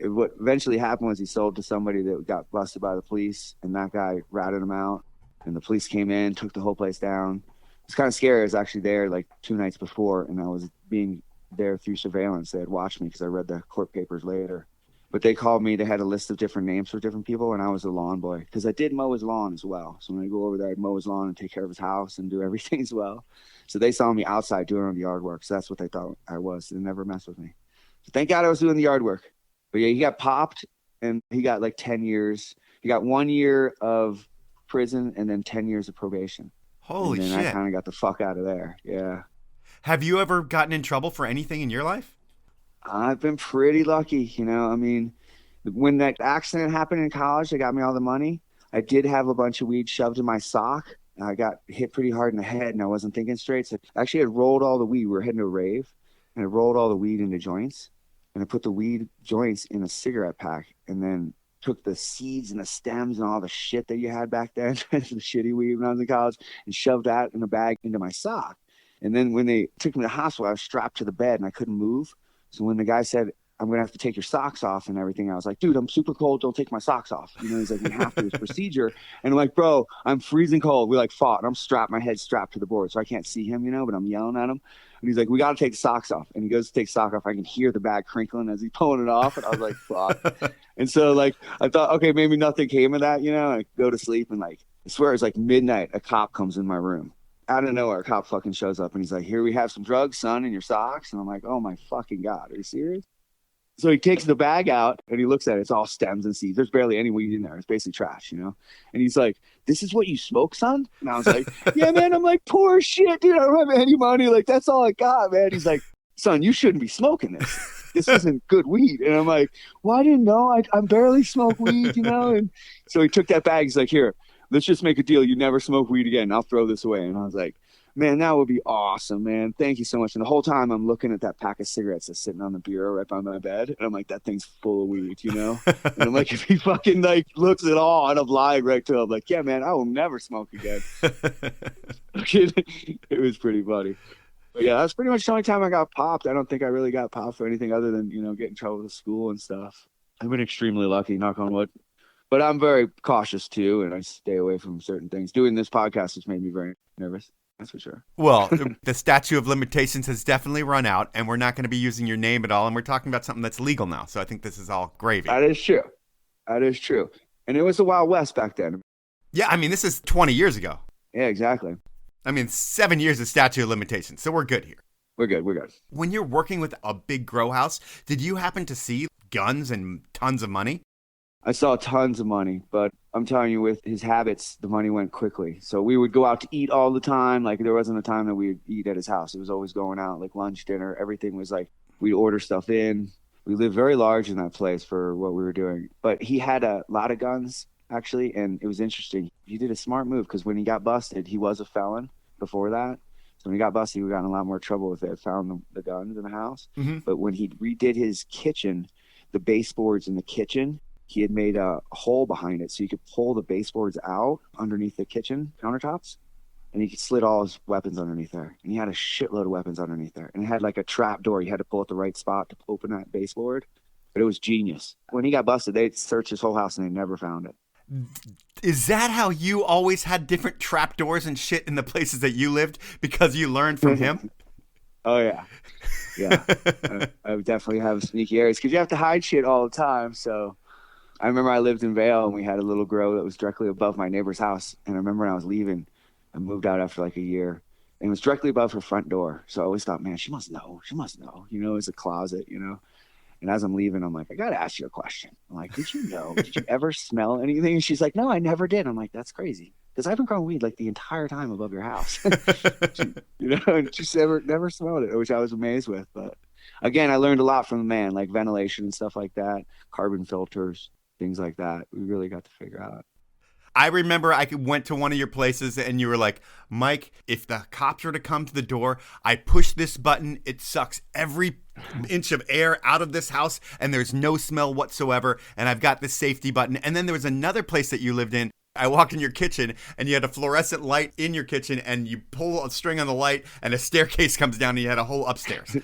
What eventually happened was he sold to somebody that got busted by the police, and that guy ratted him out. And the police came in, took the whole place down. It's kind of scary. I was actually there like 2 nights before, and I was being there through surveillance. They had watched me because I read the court papers later. But they called me. They had a list of different names for different people, and I was the lawn boy because I did mow his lawn as well. So when I go over there, I'd mow his lawn and take care of his house and do everything as well. So they saw me outside doing the yard work. So that's what they thought I was. They never messed with me. So thank God I was doing the yard work. But yeah, he got popped, and he got like 10 years. He got 1 year of prison and then 10 years of probation. Holy shit. And then I kind of got the fuck out of there. Yeah. Have you ever gotten in trouble for anything in your life? I've been pretty lucky, you know. I mean, when that accident happened in college, they got me all the money. I did have a bunch of weed shoved in my sock. I got hit pretty hard in the head, and I wasn't thinking straight. So I actually had rolled all the weed. We were heading to a rave, and I rolled all the weed into joints, and I put the weed joints in a cigarette pack, and then took the seeds and the stems and all the shit that you had back then, the shitty weed when I was in college, and shoved that in a bag into my sock. And then when they took me to the hospital, I was strapped to the bed, and I couldn't move. So when the guy said, I'm going to have to take your socks off and everything, I was like, dude, I'm super cold. Don't take my socks off. You know, he's like, we have to, this procedure. And I'm like, bro, I'm freezing cold. We like fought, and I'm strapped, my head's strapped to the board. So I can't see him, you know, but I'm yelling at him. And he's like, we got to take the socks off. And he goes to take sock off. I can hear the bag crinkling as he's pulling it off. And I was like, fuck. And so like, I thought, okay, maybe nothing came of that, you know, and I go to sleep, and like, I swear it's like midnight. A cop comes in my room. Out of nowhere, a cop fucking shows up, and he's like, here we have some drugs, son, in your socks. And I'm like, oh my fucking God, are you serious? So he takes the bag out, and he looks at it. It's all stems and seeds. There's barely any weed in there. It's basically trash, you know? And he's like, this is what you smoke, son? And I was like, yeah, man. I'm like, poor shit, dude. I don't have any money. Like, that's all I got, man. He's like, son, you shouldn't be smoking this. This isn't good weed. And I'm like, well, I didn't know. I barely smoke weed, you know? And so he took that bag. He's like, here, let's just make a deal. You never smoke weed again. I'll throw this away. And I was like, man, that would be awesome, man. Thank you so much. And the whole time I'm looking at that pack of cigarettes that's sitting on the bureau right by my bed. And I'm like, that thing's full of weed, you know? And I'm like, if he fucking like looks at all, and I'm lying right to him, like, yeah, man, I will never smoke again. It was pretty funny. But yeah, that's pretty much the only time I got popped. I don't think I really got popped for anything other than, you know, getting in trouble with school and stuff. I've been extremely lucky, knock on wood. But I'm very cautious too, and I stay away from certain things. Doing this podcast has made me very nervous. That's for sure. Well, the statute of limitations has definitely run out, and we're not going to be using your name at all, and we're talking about something that's legal now. So I think this is all gravy. That is true. That is true. And it was the Wild West back then. Yeah, I mean, this is 20 years ago. Yeah, exactly. I mean, 7 years of statute of limitations, so we're good here. We're good. We're good. When you're working with a big grow house, did you happen to see guns and tons of money? I saw tons of money, but I'm telling you, with his habits, the money went quickly. So we would go out to eat all the time. Like, there wasn't a time that we'd eat at his house. It was always going out, like lunch, dinner. Everything was like, we'd order stuff in. We lived very large in that place for what we were doing. But he had a lot of guns, actually, and it was interesting. He did a smart move, because when he got busted, he was a felon before that. So when he got busted, we got in a lot more trouble if they had found the guns in the house. Mm-hmm. But when he redid his kitchen, the baseboards in the kitchen, he had made a hole behind it so you could pull the baseboards out underneath the kitchen countertops, and he could slid all his weapons underneath there. And he had a shitload of weapons underneath there. And it had like a trap door. You had to pull at the right spot to open that baseboard. But it was genius. When he got busted, they searched his whole house and they never found it. Is that how you always had different trap doors and shit in the places that you lived because you learned from him? Oh, yeah. Yeah. I definitely have sneaky areas because you have to hide shit all the time. So I remember I lived in Vail, and we had a little grow that was directly above my neighbor's house. And I remember when I was leaving, I moved out after like a year, and it was directly above her front door. So I always thought, man, she must know. She must know. You know, it's a closet, you know. And as I'm leaving, I'm like, I got to ask you a question. I'm like, did you know? Did you ever smell anything? And she's like, no, I never did. I'm like, that's crazy. Because I've been growing weed like the entire time above your house. You know, and she's never smelled it, which I was amazed with. But again, I learned a lot from the man, like ventilation and stuff like that, carbon filters, things like that. We really got to figure out. I remember I went to one of your places and you were like, Mike, if the cops were to come to the door, I push this button, it sucks every inch of air out of this house and there's no smell whatsoever. And I've got this safety button. And then there was another place that you lived in. I walked in your kitchen and you had a fluorescent light in your kitchen and you pull a string on the light and a staircase comes down and you had a whole upstairs.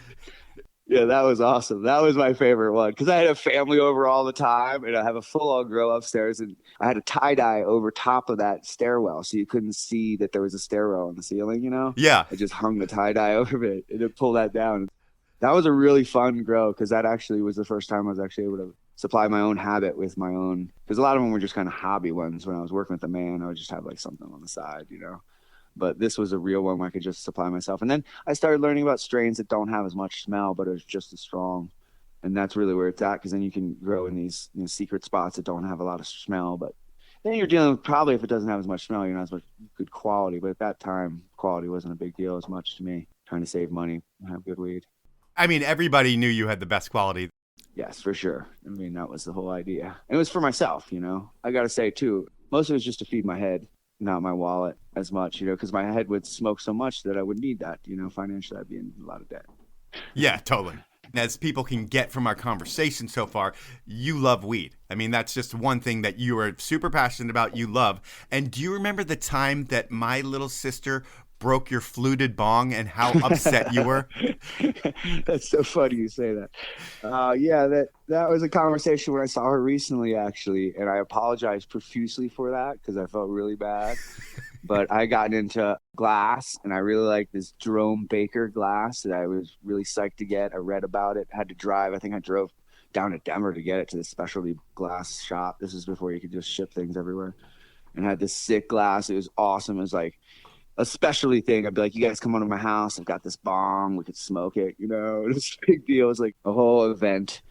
Yeah, that was awesome. That was my favorite one because I had a family over all the time and I have a full-on grill upstairs and I had a tie-dye over top of that stairwell so you couldn't see that there was a stairwell on the ceiling, you know? Yeah. I just hung the tie-dye over it and it pulled that down. That was a really fun grow because that actually was the first time I was actually able to supply my own habit with my own, because a lot of them were just kind of hobby ones. When I was working with the man, I would just have like something on the side, you know? But this was a real one where I could just supply myself. And then I started learning about strains that don't have as much smell, but are just as strong. And that's really where it's at, because then you can grow in these secret spots that don't have a lot of smell. But then you're dealing with, probably if it doesn't have as much smell, you're not as much good quality. But at that time, quality wasn't a big deal as much to me. Trying to save money and have good weed. I mean, everybody knew you had the best quality. Yes, for sure. I mean, that was the whole idea. And it was for myself, you know. I got to say, too, most of it was just to feed my head, not my wallet as much, you know, because my head would smoke so much that I would need that, you know, financially I'd be in a lot of debt. Yeah, totally. As people can get from our conversation so far, you love weed. I mean, that's just one thing that you are super passionate about, you love. And do you remember the time that my little sister broke your fluted bong and how upset you were? That's so funny you say that. Yeah, that was a conversation when I saw her recently, actually, and I apologized profusely for that because I felt really bad. But I got into glass, and I really liked this Jerome Baker glass that I was really psyched to get. I read about it, had to drive. I think I drove down to Denver to get it to the specialty glass shop. This is before you could just ship things everywhere. And had this sick glass. It was awesome. It was like a specialty thing. I'd be like, you guys come over to my house. I've got this bong. We could smoke it, you know. It was a big deal. It was like a whole event.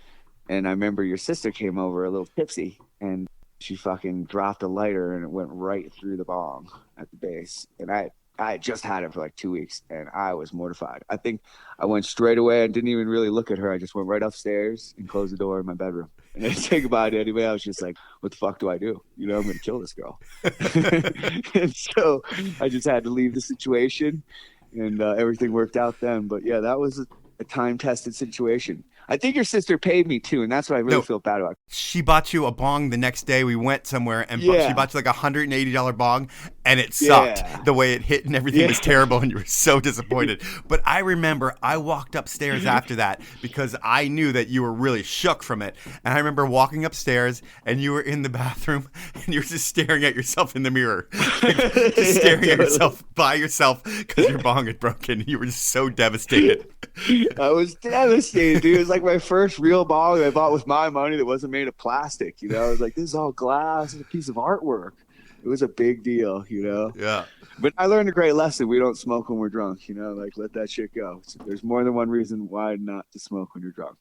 And I remember your sister came over a little tipsy, and she fucking dropped a lighter, and it went right through the bong at the base. And I had just had it for like 2 weeks, and I was mortified. I think I went straight away and didn't even really look at her. I just went right upstairs and closed the door in my bedroom. And I didn't say goodbye to anybody. I was just like, what the fuck do I do? You know, I'm going to kill this girl. And so I just had to leave the situation, and everything worked out then. But yeah, that was a time-tested situation. I think your sister paid me too, and that's what I really feel bad about. She bought you a bong the next day. We went somewhere, and she bought you like a $180 bong, and it sucked. Yeah. The way it hit and everything was terrible, and you were so disappointed. But I remember I walked upstairs after that because I knew that you were really shook from it. And I remember walking upstairs, and you were in the bathroom, and you were just staring at yourself in the mirror. Just staring at yourself by yourself because your bong had broken. You were just so devastated. I was devastated, dude. It was like my first real bong that I bought with my money that wasn't made of plastic, you know. I was like, this is all glass. It's a piece of artwork. It was a big deal, you know. Yeah. But I learned a great lesson. We don't smoke when we're drunk, you know. Like, let that shit go. So there's more than one reason why not to smoke when you're drunk.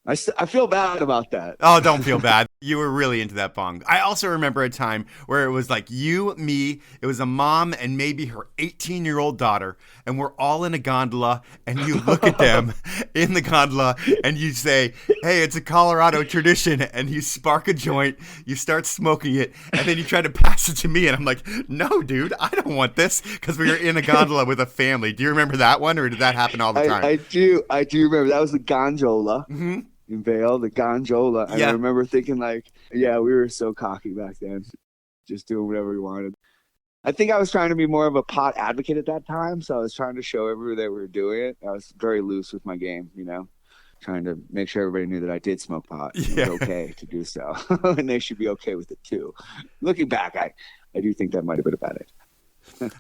I feel bad about that. Oh, don't feel bad. You were really into that bong. I also remember a time where it was like you, me, it was a mom and maybe her 18-year-old daughter, and we're all in a gondola, and you look at them in the gondola, and you say, hey, it's a Colorado tradition, and you spark a joint, you start smoking it, and then you try to pass it to me, and I'm like, no, dude, I don't want this, because we were in a gondola with a family. Do you remember that one, or did that happen all the time? I do remember. That was the Gangula. Mm-hmm. In Vail, the Gangula. And I remember thinking like, yeah, we were so cocky back then, just doing whatever we wanted. I think I was trying to be more of a pot advocate at that time, so I was trying to show everyone that we were doing it. I was very loose with my game, you know, trying to make sure everybody knew that I did smoke pot. It was okay to do so, and they should be okay with it too. Looking back, I do think that might have been a bad idea.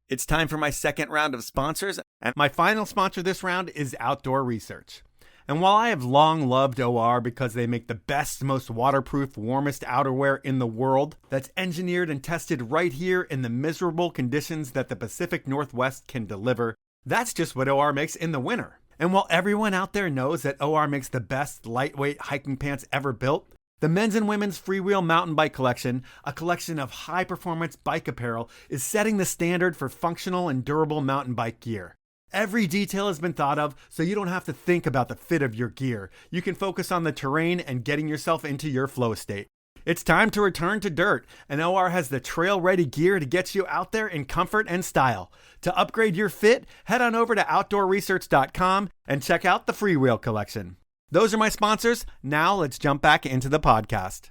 It's time for my second round of sponsors, and my final sponsor this round is Outdoor Research. And while I have long loved OR because they make the best, most waterproof, warmest outerwear in the world that's engineered and tested right here in the miserable conditions that the Pacific Northwest can deliver, that's just what OR makes in the winter. And while everyone out there knows that OR makes the best lightweight hiking pants ever built, the men's and women's Freewheel Mountain Bike Collection, a collection of high-performance bike apparel, is setting the standard for functional and durable mountain bike gear. Every detail has been thought of, so you don't have to think about the fit of your gear. You can focus on the terrain and getting yourself into your flow state. It's time to return to dirt, and OR has the trail-ready gear to get you out there in comfort and style. To upgrade your fit, head on over to outdoorresearch.com and check out the Freewheel collection. Those are my sponsors. Now let's jump back into the podcast.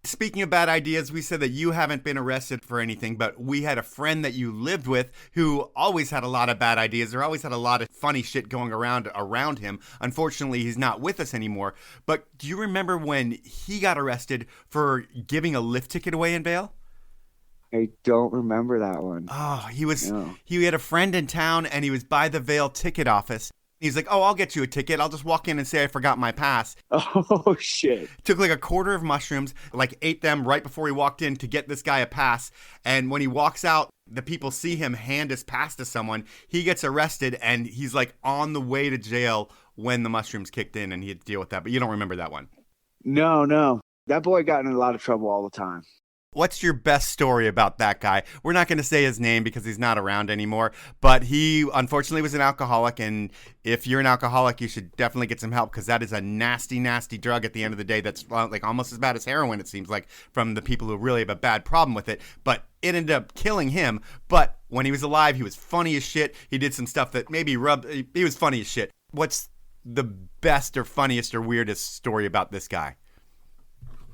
Speaking of bad ideas, we said that you haven't been arrested for anything, but we had a friend that you lived with who always had a lot of bad ideas or always had a lot of funny shit going around him. Unfortunately, he's not with us anymore. But do you remember when he got arrested for giving a lift ticket away in Vail? I don't remember that one. Oh, he had a friend in town and he was by the Vail ticket office. He's like, oh, I'll get you a ticket. I'll just walk in and say I forgot my pass. Oh, shit. Took like a quarter of mushrooms, like ate them right before he walked in to get this guy a pass. And when he walks out, the people see him hand his pass to someone. He gets arrested and he's like on the way to jail when the mushrooms kicked in and he had to deal with that. But you don't remember that one. No. That boy got in a lot of trouble all the time. What's your best story about that guy? We're not going to say his name because he's not around anymore, but he unfortunately was an alcoholic, and if you're an alcoholic, you should definitely get some help because that is a nasty, nasty drug at the end of the day that's like almost as bad as heroin, it seems like, from the people who really have a bad problem with it, but it ended up killing him. But when he was alive, he was funny as shit. He did some stuff that maybe he was funny as shit. What's the best or funniest or weirdest story about this guy?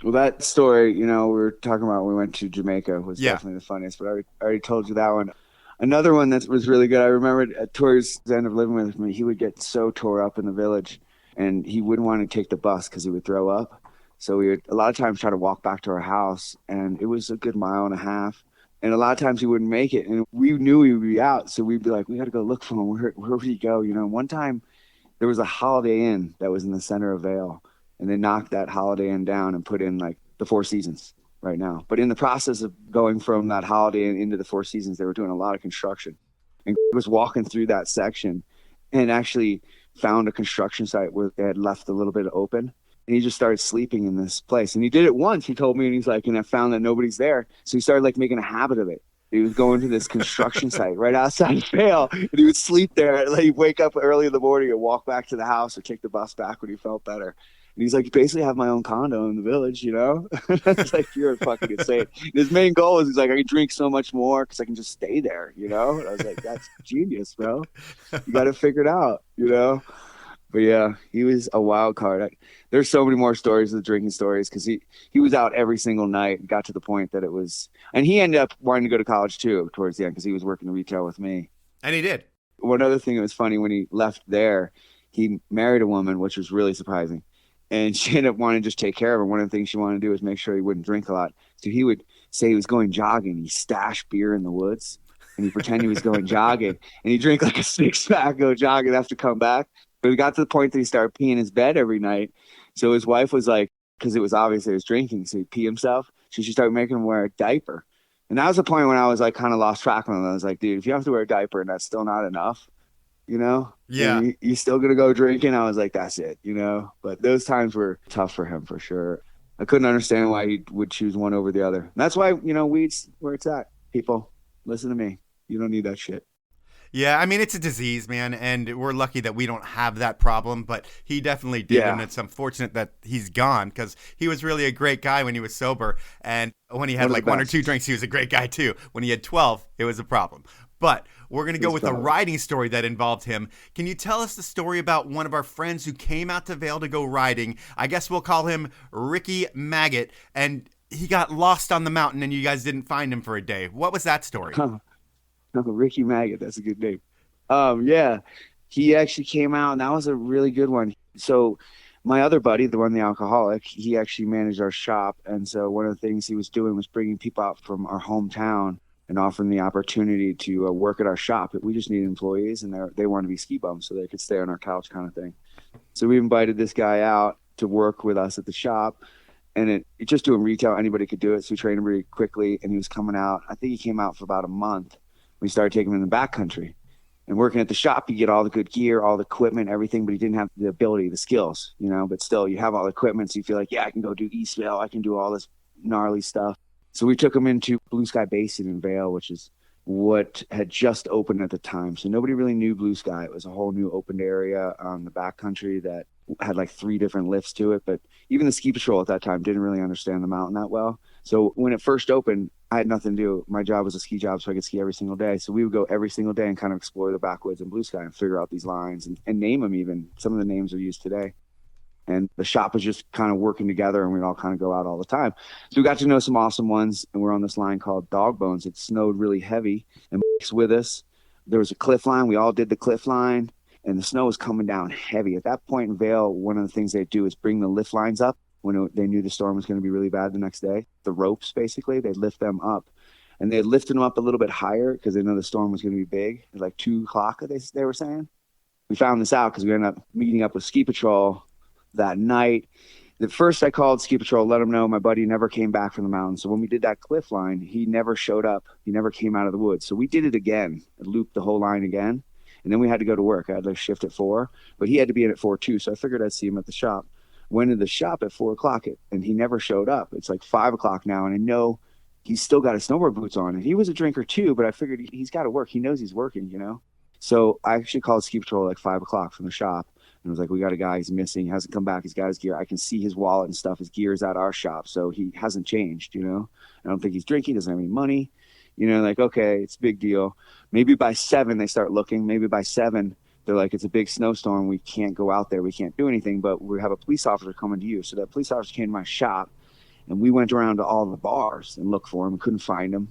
Well, that story, we were talking about when we went to Jamaica was definitely the funniest, but I already told you that one. Another one that was really good, I remember towards the end of living with me, he would get so tore up in the village and he wouldn't want to take the bus because he would throw up. So we would a lot of times try to walk back to our house, and it was a good mile and a half. And a lot of times he wouldn't make it, and we knew he would be out. So we'd be like, we got to go look for him. Where would he go? One time there was a Holiday Inn that was in the center of Vail. And they knocked that Holiday Inn down and put in like the Four Seasons right now. But in the process of going from that Holiday Inn into the Four Seasons, they were doing a lot of construction. And he was walking through that section and actually found a construction site where they had left a little bit open. And he just started sleeping in this place. And he did it once, he told me, and he's like, and I found that nobody's there. So he started like making a habit of it. He was going to this construction site right outside of Vail, and he would sleep there. Like, he'd wake up early in the morning and walk back to the house or take the bus back when he felt better. And he's like, basically have my own condo in the village, It's like, you're fucking insane. His main goal is he's like, I can drink so much more because I can just stay there, And I was like, that's genius, bro. You got to figure it out, But yeah, he was a wild card. There's so many more stories of the drinking stories because he was out every single night and got to the point that it was, and he ended up wanting to go to college too towards the end because he was working retail with me. And he did. One other thing that was funny, when he left there, he married a woman, which was really surprising. And she ended up wanting to just take care of her. One of the things she wanted to do was make sure he wouldn't drink a lot. So he would say he was going jogging. He stashed beer in the woods and he pretended he was going jogging. And he'd drink like a 6-pack, go jogging, have to come back. But it got to the point that he started peeing his bed every night. So his wife was like, because it was obvious he was drinking, so he'd pee himself. So she started making him wear a diaper. And that was the point when I was like kind of lost track of him. I was like, dude, if you have to wear a diaper and that's still not enough, Yeah. You still going to go drinking? I was like, that's it, But those times were tough for him for sure. I couldn't understand why he would choose one over the other. And that's why, weed's where it's at. People, listen to me. You don't need that shit. Yeah, I mean, it's a disease, man, and we're lucky that we don't have that problem, but he definitely did, and it's unfortunate that he's gone because he was really a great guy when he was sober, and when he had like 1 or 2 drinks, he was a great guy too. When he had 12, it was a problem. But we're going to go with a riding story that involved him. Can you tell us the story about one of our friends who came out to Vail to go riding? I guess we'll call him Ricky Maggot, and he got lost on the mountain and you guys didn't find him for a day. What was that story? Ricky Maggot, that's a good name. Yeah, he actually came out, and that was a really good one. So my other buddy, the alcoholic, he actually managed our shop. And so one of the things he was doing was bringing people out from our hometown and offering the opportunity to work at our shop. We just needed employees, and they wanted to be ski bums so they could stay on our couch kind of thing. So we invited this guy out to work with us at the shop, and it just doing retail, anybody could do it. So we trained him really quickly, and he was coming out. I think he came out for about a month. We started taking him in the backcountry. And working at the shop, you get all the good gear, all the equipment, everything, but he didn't have the ability, the skills, But still, you have all the equipment, so you feel like, yeah, I can go do East Vail. I can do all this gnarly stuff. So we took him into Blue Sky Basin in Vail, which is what had just opened at the time. So nobody really knew Blue Sky. It was a whole new opened area on the backcountry that had like 3 different lifts to it. But even the ski patrol at that time didn't really understand the mountain that well. So when it first opened, I had nothing to do. My job was a ski job, so I could ski every single day. So we would go every single day and kind of explore the backwoods and blue sky and figure out these lines and name them even. Some of the names are used today. And the shop was just kind of working together, and we'd all kind of go out all the time. So we got to know some awesome ones, and we're on this line called Dog Bones. It snowed really heavy, and Mike's with us. There was a cliff line. We all did the cliff line, and the snow was coming down heavy. At that point in Vail, one of the things they do is bring the lift lines up when they knew the storm was going to be really bad the next day. The ropes, basically, they'd lift them up. And they lifted them up a little bit higher because they know the storm was going to be big. It was like 2 o'clock, they were saying. We found this out because we ended up meeting up with Ski Patrol that night. At first I called Ski Patrol, let them know my buddy never came back from the mountain. So when we did that cliff line, he never showed up. He never came out of the woods. So we did it again, looped the whole line again. And then we had to go to work. I had like shift at 4, but he had to be in at 4 too. So I figured I'd see him at the shop. Went to the shop at 4 o'clock and he never showed up. It's like 5 o'clock now. And I know he's still got his snowboard boots on, and he was a drinker too, but I figured he's got to work. He knows he's working, you know? So I actually called Ski Patrol like 5 o'clock from the shop. And I was like, we got a guy, he's missing, he hasn't come back, he's got his gear. I can see his wallet and stuff, his gear is at our shop, so he hasn't changed, you know? I don't think he's drinking, doesn't have any money. You know, like, okay, it's a big deal. Maybe by 7, they start looking. Maybe by 7, they're like, it's a big snowstorm, we can't go out there, we can't do anything, but we have a police officer coming to you. So that police officer came to my shop, and we went around to all the bars and looked for him, we couldn't find him.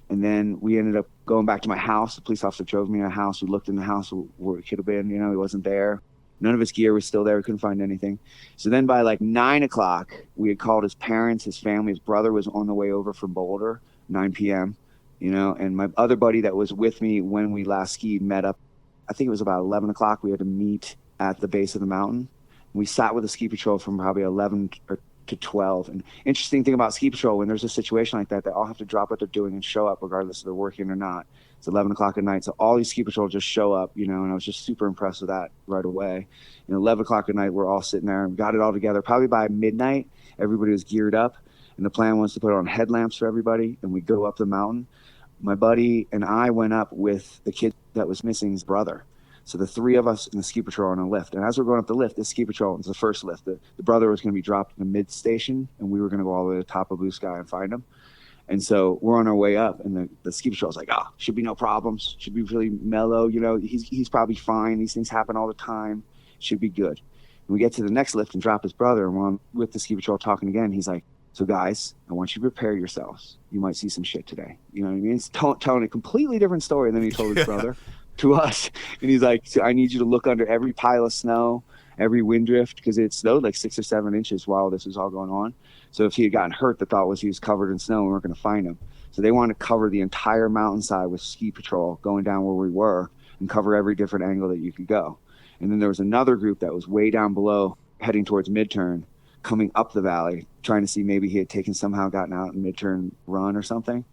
And then we ended up going back to my house. The police officer drove me to the house. We looked in the house where it could have been, you know, he wasn't there. None of his gear was still there. We couldn't find anything. So then by like 9 o'clock, we had called his parents, his family. His brother was on the way over from Boulder, 9 p.m., you know, and my other buddy that was with me when we last skied met up. I think it was about 11 o'clock. We had to meet at the base of the mountain. We sat with the Ski Patrol from probably 11 to 12. And interesting thing about Ski Patrol, when there's a situation like that, they all have to drop what they're doing and show up regardless if they're working or not. It's 11 o'clock at night. So all these Ski Patrol just show up, you know, and I was just super impressed with that right away. And 11 o'clock at night, we're all sitting there and got it all together. Probably by midnight, everybody was geared up. And the plan was to put on headlamps for everybody. And we go up the mountain. My buddy and I went up with the kid that was missing, his brother. So the 3 of us in the Ski Patrol on a lift. And as we're going up the lift, this Ski Patrol was the first lift. The brother was going to be dropped in the mid station, and we were going to go all the way to the top of Blue Sky and find him. And so we're on our way up, and the Ski Patrol's like, should be no problems. Should be really mellow. You know, he's probably fine. These things happen all the time. Should be good. And we get to the next lift and drop his brother, and we're with the Ski Patrol talking again. He's like, so guys, I want you to prepare yourselves. You might see some shit today. You know what I mean? It's telling a completely different story than he told his brother to us. And he's like, so I need you to look under every pile of snow, every wind drift, because it snowed like 6 or 7 inches while this was all going on. So if he had gotten hurt, the thought was he was covered in snow and we weren't going to find him. So they wanted to cover the entire mountainside with Ski Patrol going down where we were and cover every different angle that you could go. And then there was another group that was way down below heading towards Midturn, coming up the valley, trying to see maybe he had somehow gotten out in Midturn run or something,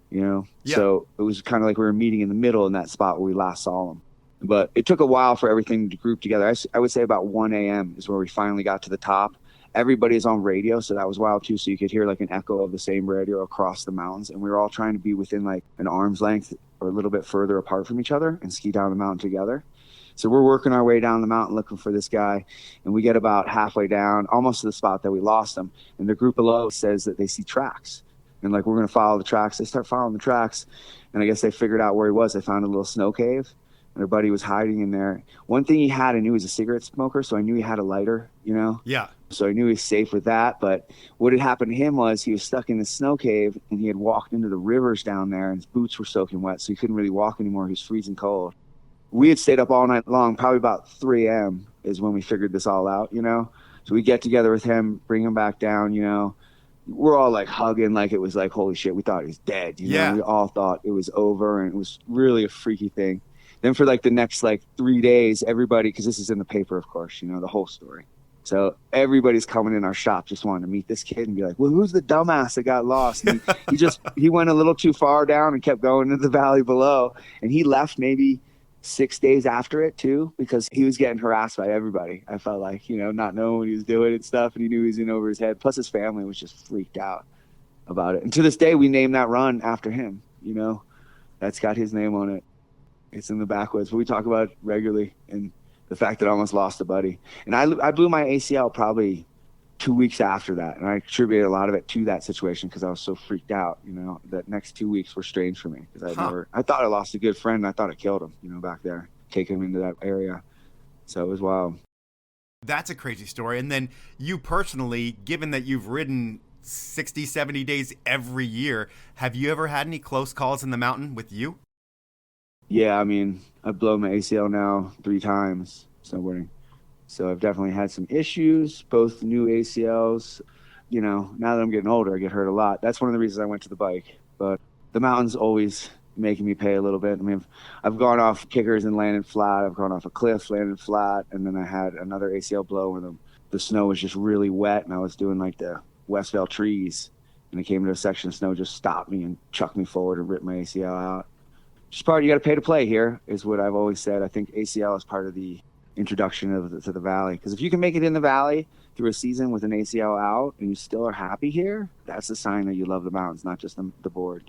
you know? Yeah. So it was kind of like we were meeting in the middle in that spot where we last saw him. But it took a while for everything to group together. I would say about 1 a.m. is where we finally got to the top. Everybody's on radio, so that was wild too. So you could hear like an echo of the same radio across the mountains. And we were all trying to be within like an arm's length or a little bit further apart from each other and ski down the mountain together. So we're working our way down the mountain looking for this guy. And we get about halfway down, almost to the spot that we lost him. And the group below says that they see tracks. And like, we're going to follow the tracks. They start following the tracks. And I guess they figured out where he was. They found a little snow cave. And our buddy was hiding in there. One thing he had, I knew he was a cigarette smoker, so I knew he had a lighter, you know? Yeah. So I knew he was safe with that. But what had happened to him was he was stuck in the snow cave, and he had walked into the rivers down there, and his boots were soaking wet, so he couldn't really walk anymore. He was freezing cold. We had stayed up all night long. Probably about 3 a.m. is when we figured this all out, you know? So we get together with him, bring him back down, you know? We're all like hugging, like it was like, holy shit, we thought he was dead, you know? We all thought it was over, and it was really a freaky thing. Then for like the next like 3 days, everybody, because this is in the paper, of course, you know, the whole story. So everybody's coming in our shop just wanting to meet this kid and be like, well, who's the dumbass that got lost? And he went a little too far down and kept going into the valley below. And he left maybe 6 days after it too, because he was getting harassed by everybody. I felt like, you know, not knowing what he was doing and stuff. And he knew he was in over his head. Plus his family was just freaked out about it. And to this day, we named that run after him, you know, that's got his name on it. It's in the backwoods, but we talk about it regularly. And the fact that I almost lost a buddy. And I blew my ACL probably 2 weeks after that. And I attributed a lot of it to that situation because I was so freaked out, that next 2 weeks were strange for me because I thought I lost a good friend. And I thought I killed him, back there, taking him into that area. So it was wild. That's a crazy story. And then you personally, given that you've ridden 60, 70 days every year, have you ever had any close calls in the mountain with you? Yeah, I mean, I've blown my ACL now 3 times snowboarding. So I've definitely had some issues, both new ACLs. Now that I'm getting older, I get hurt a lot. That's one of the reasons I went to the bike. But the mountain's always making me pay a little bit. I mean, I've gone off kickers and landed flat. I've gone off a cliff, landed flat. And then I had another ACL blow where the snow was just really wet. And I was doing like the West Vail trees. And I came to a section of snow, just stopped me and chucked me forward and ripped my ACL out. Just part, you got to pay to play here, is what I've always said. I think ACL is part of the introduction to the valley, because if you can make it in the valley through a season with an ACL out and you still are happy here, that's a sign that you love the mountains, not just the board.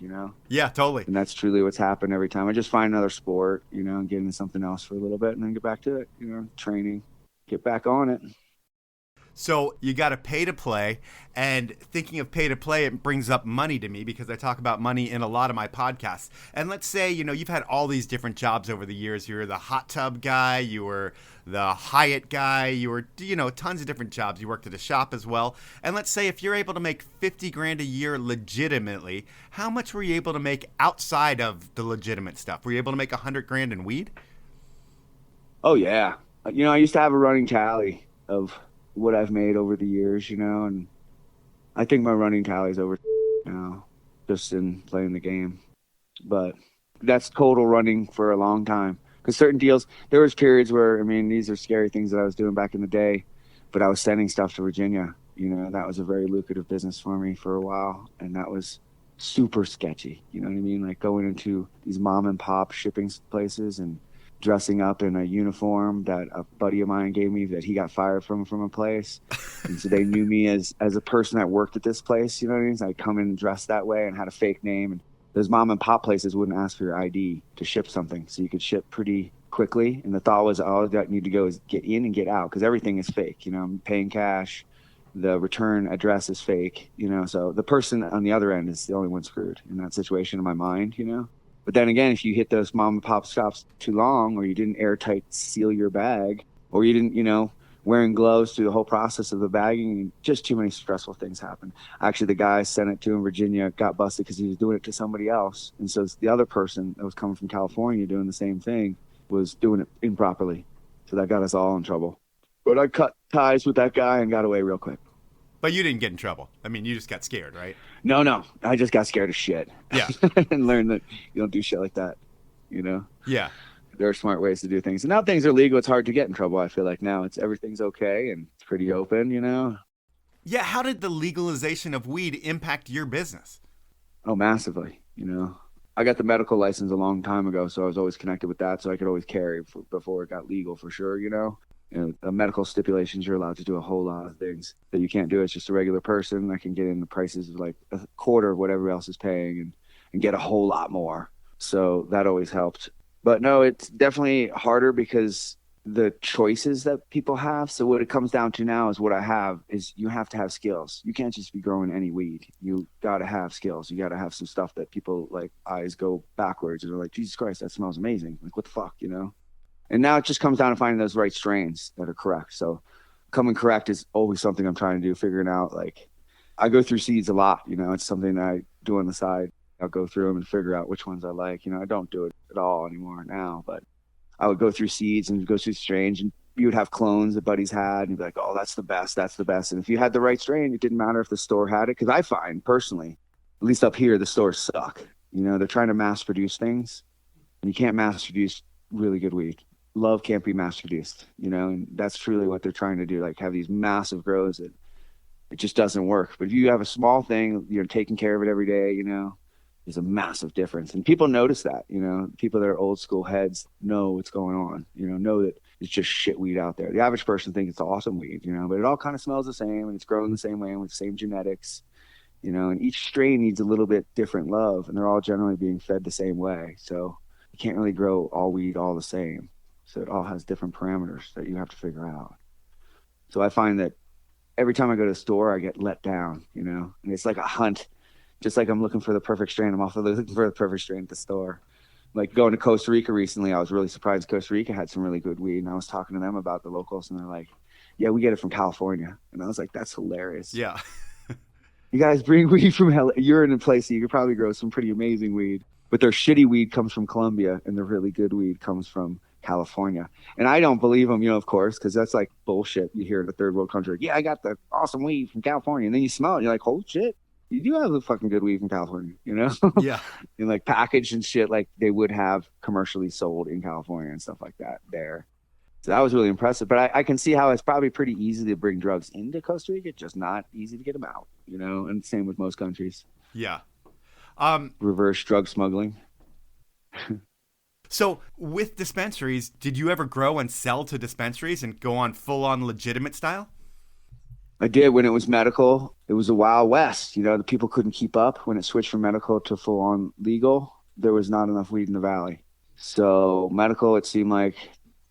Yeah, totally. And that's truly what's happened every time. I just find another sport, and get into something else for a little bit and then get back to it, training, get back on it. So you got to pay to play, and thinking of pay to play, it brings up money to me because I talk about money in a lot of my podcasts. And let's say, you've had all these different jobs over the years. You were the hot tub guy, you were the Hyatt guy, you were, tons of different jobs. You worked at a shop as well. And let's say if you're able to make 50 grand a year legitimately, how much were you able to make outside of the legitimate stuff? Were you able to make 100 grand in weed? Oh yeah. I used to have a running tally of what I've made over the years, and I think my running tally's over now, just in playing the game. But that's total running for a long time. Because certain deals, there was periods where, these are scary things that I was doing back in the day, but I was sending stuff to Virginia. That was a very lucrative business for me for a while, and that was super sketchy. You know what I mean? Like going into these mom and pop shipping places and dressing up in a uniform that a buddy of mine gave me that he got fired from a place. And so they knew me as a person that worked at this place, you know what I mean? So I'd come in dressed that way and had a fake name. And those mom and pop places wouldn't ask for your ID to ship something. So you could ship pretty quickly. And the thought was all that need to go is get in and get out, because everything is fake. I'm paying cash. The return address is fake, so the person on the other end is the only one screwed in that situation in my mind, But then again, if you hit those mom and pop shops too long, or you didn't airtight seal your bag, or you didn't, wearing gloves through the whole process of the bagging, just too many stressful things happen. Actually, the guy I sent it to in Virginia got busted because he was doing it to somebody else. And so the other person that was coming from California doing the same thing was doing it improperly. So that got us all in trouble. But I cut ties with that guy and got away real quick. But you didn't get in trouble. You just got scared, right? No. I just got scared of shit. Yeah. And learned that you don't do shit like that, Yeah. There are smart ways to do things. And now things are legal. It's hard to get in trouble. I feel like now everything's okay and it's pretty open, Yeah. How did the legalization of weed impact your business? Oh, massively. I got the medical license a long time ago, so I was always connected with that. So I could always carry before it got legal for sure, the medical stipulations, you're allowed to do a whole lot of things that you can't do as just a regular person. I can get in the prices of like a quarter of what everybody else is paying and get a whole lot more. So that always helped. But no, it's definitely harder because the choices that people have. So what it comes down to now is what I have is you have to have skills. You can't just be growing any weed. You got to have skills. You got to have some stuff that people like eyes go backwards and they're like, Jesus Christ, that smells amazing. Like, what the fuck, And now it just comes down to finding those right strains that are correct. So coming correct is always something I'm trying to do, figuring out, like, I go through seeds a lot, it's something that I do on the side. I'll go through them and figure out which ones I like. I don't do it at all anymore now, but I would go through seeds and go through strains, and you would have clones that buddies had and you'd be like, oh, that's the best. That's the best. And if you had the right strain, it didn't matter if the store had it. Cause I find personally, at least up here, the stores suck. They're trying to mass produce things and you can't mass produce really good weed. Love can't be mass produced, and that's truly what they're trying to do. Like have these massive grows that it just doesn't work. But if you have a small thing, you're taking care of it every day, there's a massive difference. And people notice that, people that are old school heads know what's going on, know that it's just shit weed out there. The average person thinks it's awesome weed, but it all kind of smells the same and it's grown the same way and with the same genetics, and each strain needs a little bit different love and they're all generally being fed the same way. So you can't really grow all weed all the same. So it all has different parameters that you have to figure out. So I find that every time I go to the store, I get let down, and it's like a hunt. Just like I'm looking for the perfect strain, I'm also looking for the perfect strain at the store. Like going to Costa Rica recently, I was really surprised Costa Rica had some really good weed. And I was talking to them about the locals, and they're like, yeah, we get it from California. And I was like, that's hilarious. Yeah. You guys bring weed from LA. You're in a place that you could probably grow some pretty amazing weed. But their shitty weed comes from Colombia, and the really good weed comes from California. And I don't believe them, of course, because that's like bullshit. You hear in a third world country, yeah, I got the awesome weed from California. And then you smell it, and you're like, holy shit, you do have the fucking good weed from California, Yeah. And like packaged and shit like they would have commercially sold in California and stuff like that there. So that was really impressive. But I can see how it's probably pretty easy to bring drugs into Costa Rica, just not easy to get them out, and same with most countries. Yeah. Reverse drug smuggling. So with dispensaries, did you ever grow and sell to dispensaries and go on full on legitimate style? I did when it was medical. It was a wild west. The people couldn't keep up. When it switched from medical to full on legal, there was not enough weed in the valley. So medical, it seemed like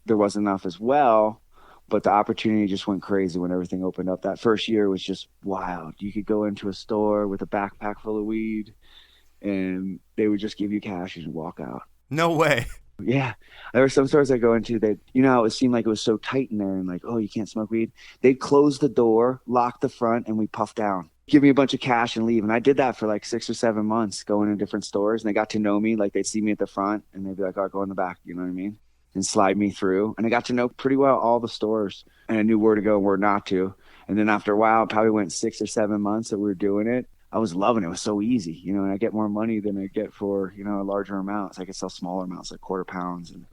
there wasn't enough as well, but the opportunity just went crazy when everything opened up. That first year was just wild. You could go into a store with a backpack full of weed and they would just give you cash and walk out. No way. Yeah. There were some stores I go into that, how it seemed like it was so tight in there and like, oh, you can't smoke weed. They'd close the door, lock the front, and we puff down. Give me a bunch of cash and leave. And I did that for like 6 or 7 months, going in different stores. And they got to know me. Like they'd see me at the front and they'd be like, all right, go in the back. You know what I mean? And slide me through. And I got to know pretty well all the stores. And I knew where to go and where not to. And then after a while, it probably went 6 or 7 months that we were doing it. I was loving it. It was so easy, and I get more money than I get for, a larger amount. So I could sell smaller amounts, like quarter pounds, and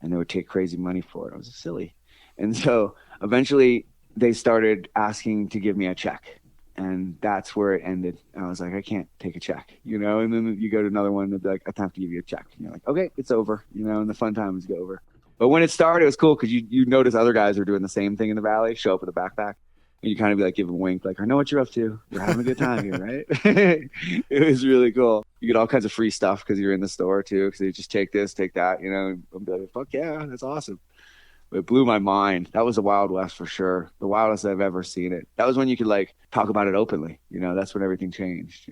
they would take crazy money for it. It was silly. And so eventually they started asking to give me a check. And that's where it ended. I was like, I can't take a check, and then you go to another one and they'll be like, I have to give you a check. And you're like, okay, it's over, and the fun times go over. But when it started, it was cool because you notice other guys are doing the same thing in the valley, show up with a backpack. And you kind of be like, give a wink, like, I know what you're up to. You're having a good time here, right? It was really cool. You get all kinds of free stuff because you're in the store too. Because they just take this, take that, and be like, fuck yeah, that's awesome. But it blew my mind. That was the Wild West for sure. The wildest I've ever seen it. That was when you could like talk about it openly. That's when everything changed.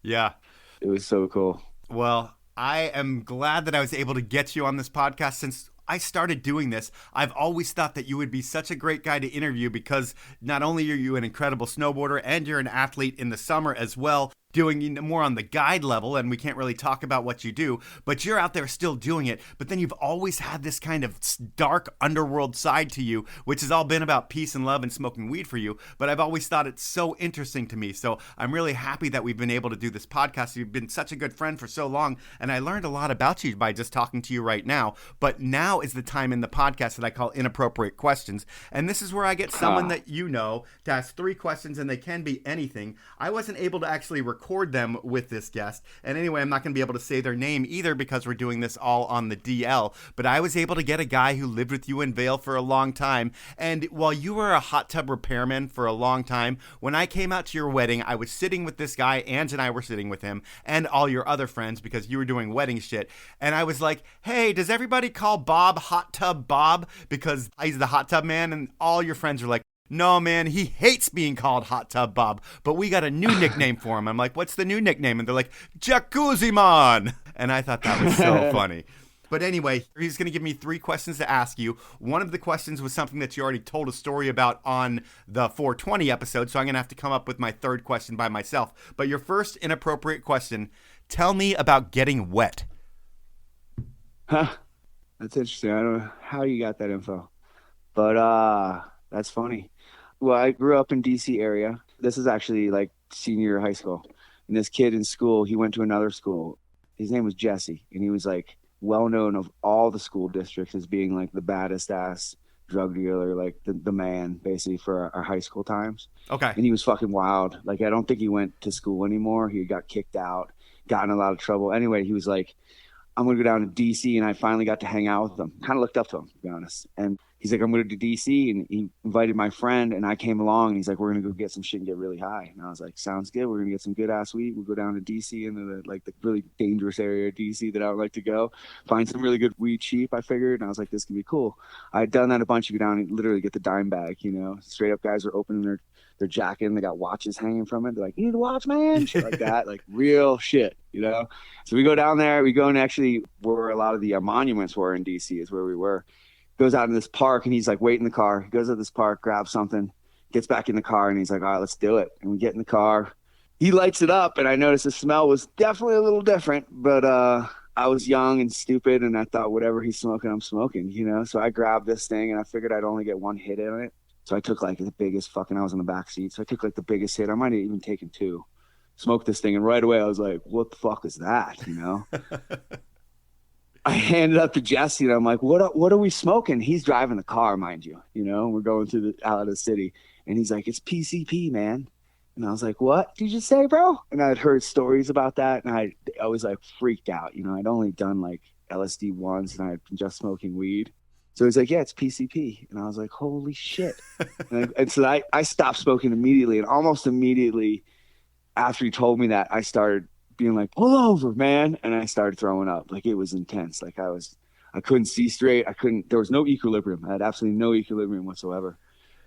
Yeah. It was so cool. Well, I am glad that I was able to get you on this podcast since I started doing this. I've always thought that you would be such a great guy to interview because not only are you an incredible snowboarder and you're an athlete in the summer as well, doing more on the guide level, and we can't really talk about what you do, but you're out there still doing it. But then you've always had this kind of dark underworld side to you, which has all been about peace and love and smoking weed for you. But I've always thought it's so interesting to me. So I'm really happy that we've been able to do this podcast. You've been such a good friend for so long, and I learned a lot about you by just talking to you right now. But now is the time in the podcast that I call Inappropriate Questions. And this is where I get someone that to ask 3 questions, and they can be anything. I wasn't able to actually record them with this guest. And anyway, I'm not going to be able to say their name either because we're doing this all on the DL. But I was able to get a guy who lived with you in Vail for a long time. And while you were a hot tub repairman for a long time, when I came out to your wedding, I was sitting with this guy. Ange and I were sitting with him and all your other friends because you were doing wedding shit. And I was like, hey, does everybody call Bob Hot Tub Bob because he's the hot tub man? And all your friends are like, no, man, he hates being called Hot Tub Bob, but we got a new nickname for him. I'm like, what's the new nickname? And they're like, Jacuzzi Man. And I thought that was so funny. But anyway, he's going to give me 3 questions to ask you. One of the questions was something that you already told a story about on the 420 episode, so I'm going to have to come up with my 3rd question by myself. But your first inappropriate question, tell me about getting wet. Huh. That's interesting. I don't know how you got that info, but that's funny. Well, I grew up in DC area. This is actually like senior year of high school. And this kid in school, he went to another school. His name was Jesse. And he was like well known of all the school districts as being like the baddest ass drug dealer, like the man basically for our high school times. Okay. And he was fucking wild. Like, I don't think he went to school anymore. He got kicked out, got in a lot of trouble. Anyway, he was like I'm going to go down to DC. And I finally got to hang out with him. Kind of looked up to him, to be honest. And he's like, I'm going to DC. And he invited my friend and I came along and he's like, we're going to go get some shit and get really high. And I was like, sounds good. We're going to get some good ass weed. We'll go down to DC into the really dangerous area of DC that I would like to go. Find some really good weed cheap, I figured. And I was like, this can be cool. I had done that a bunch of, go down and literally get the dime bag, straight up guys were opening their jacket and they got watches hanging from it. They're like, you need a watch, man? Shit like that, like real shit, So we go down there, we go and actually where a lot of the monuments were in DC is where we were. Goes out in this park and he's like, wait in the car. He goes to this park, grabs something, gets back in the car and he's like, all right, let's do it. And we get in the car. He lights it up and I noticed the smell was definitely a little different, but I was young and stupid and I thought whatever he's smoking, I'm smoking, So I grabbed this thing and I figured I'd only get one hit in it. So I took like the biggest I was in the back seat. So I took like the biggest hit. I might have even taken 2. Smoked this thing. And right away I was like, what the fuck is that? I handed up to Jesse and I'm like, what are we smoking? He's driving the car, mind you, we're going out of the city. And he's like, it's PCP, man. And I was like, what did you say, bro? And I'd heard stories about that. And I was like freaked out. I'd only done like LSD once and I'd been just smoking weed. So he's like, yeah, it's PCP. And I was like, holy shit. and so I stopped smoking immediately. And almost immediately after he told me that, I started being like, pull over, man. And I started throwing up. Like it was intense. Like I couldn't see straight. There was no equilibrium. I had absolutely no equilibrium whatsoever.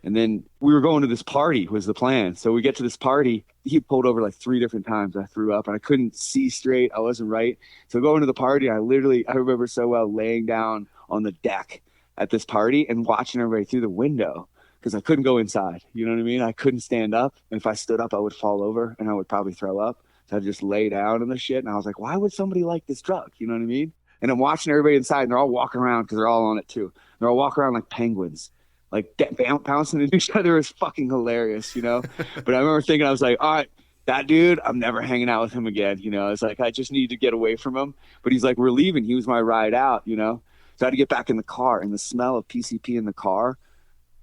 And then we were going to this party was the plan. So we get to this party. He pulled over like 3 different times. I threw up and I couldn't see straight. I wasn't right. So going to the party, I remember so well laying down on the deck at this party and watching everybody through the window because I couldn't go inside. You know what I mean? I couldn't stand up. And if I stood up, I would fall over and I would probably throw up. So I'd just lay down in the shit. And I was like, why would somebody like this drug? You know what I mean? And I'm watching everybody inside and they're all walking around because they're all on it too. They're all walking around like penguins, like bouncing into each other. Is fucking hilarious, But I remember thinking, I was like, all right, that dude, I'm never hanging out with him again. It's like, I just need to get away from him. But he's like, we're leaving. He was my ride out, So I had to get back in the car, and the smell of PCP in the car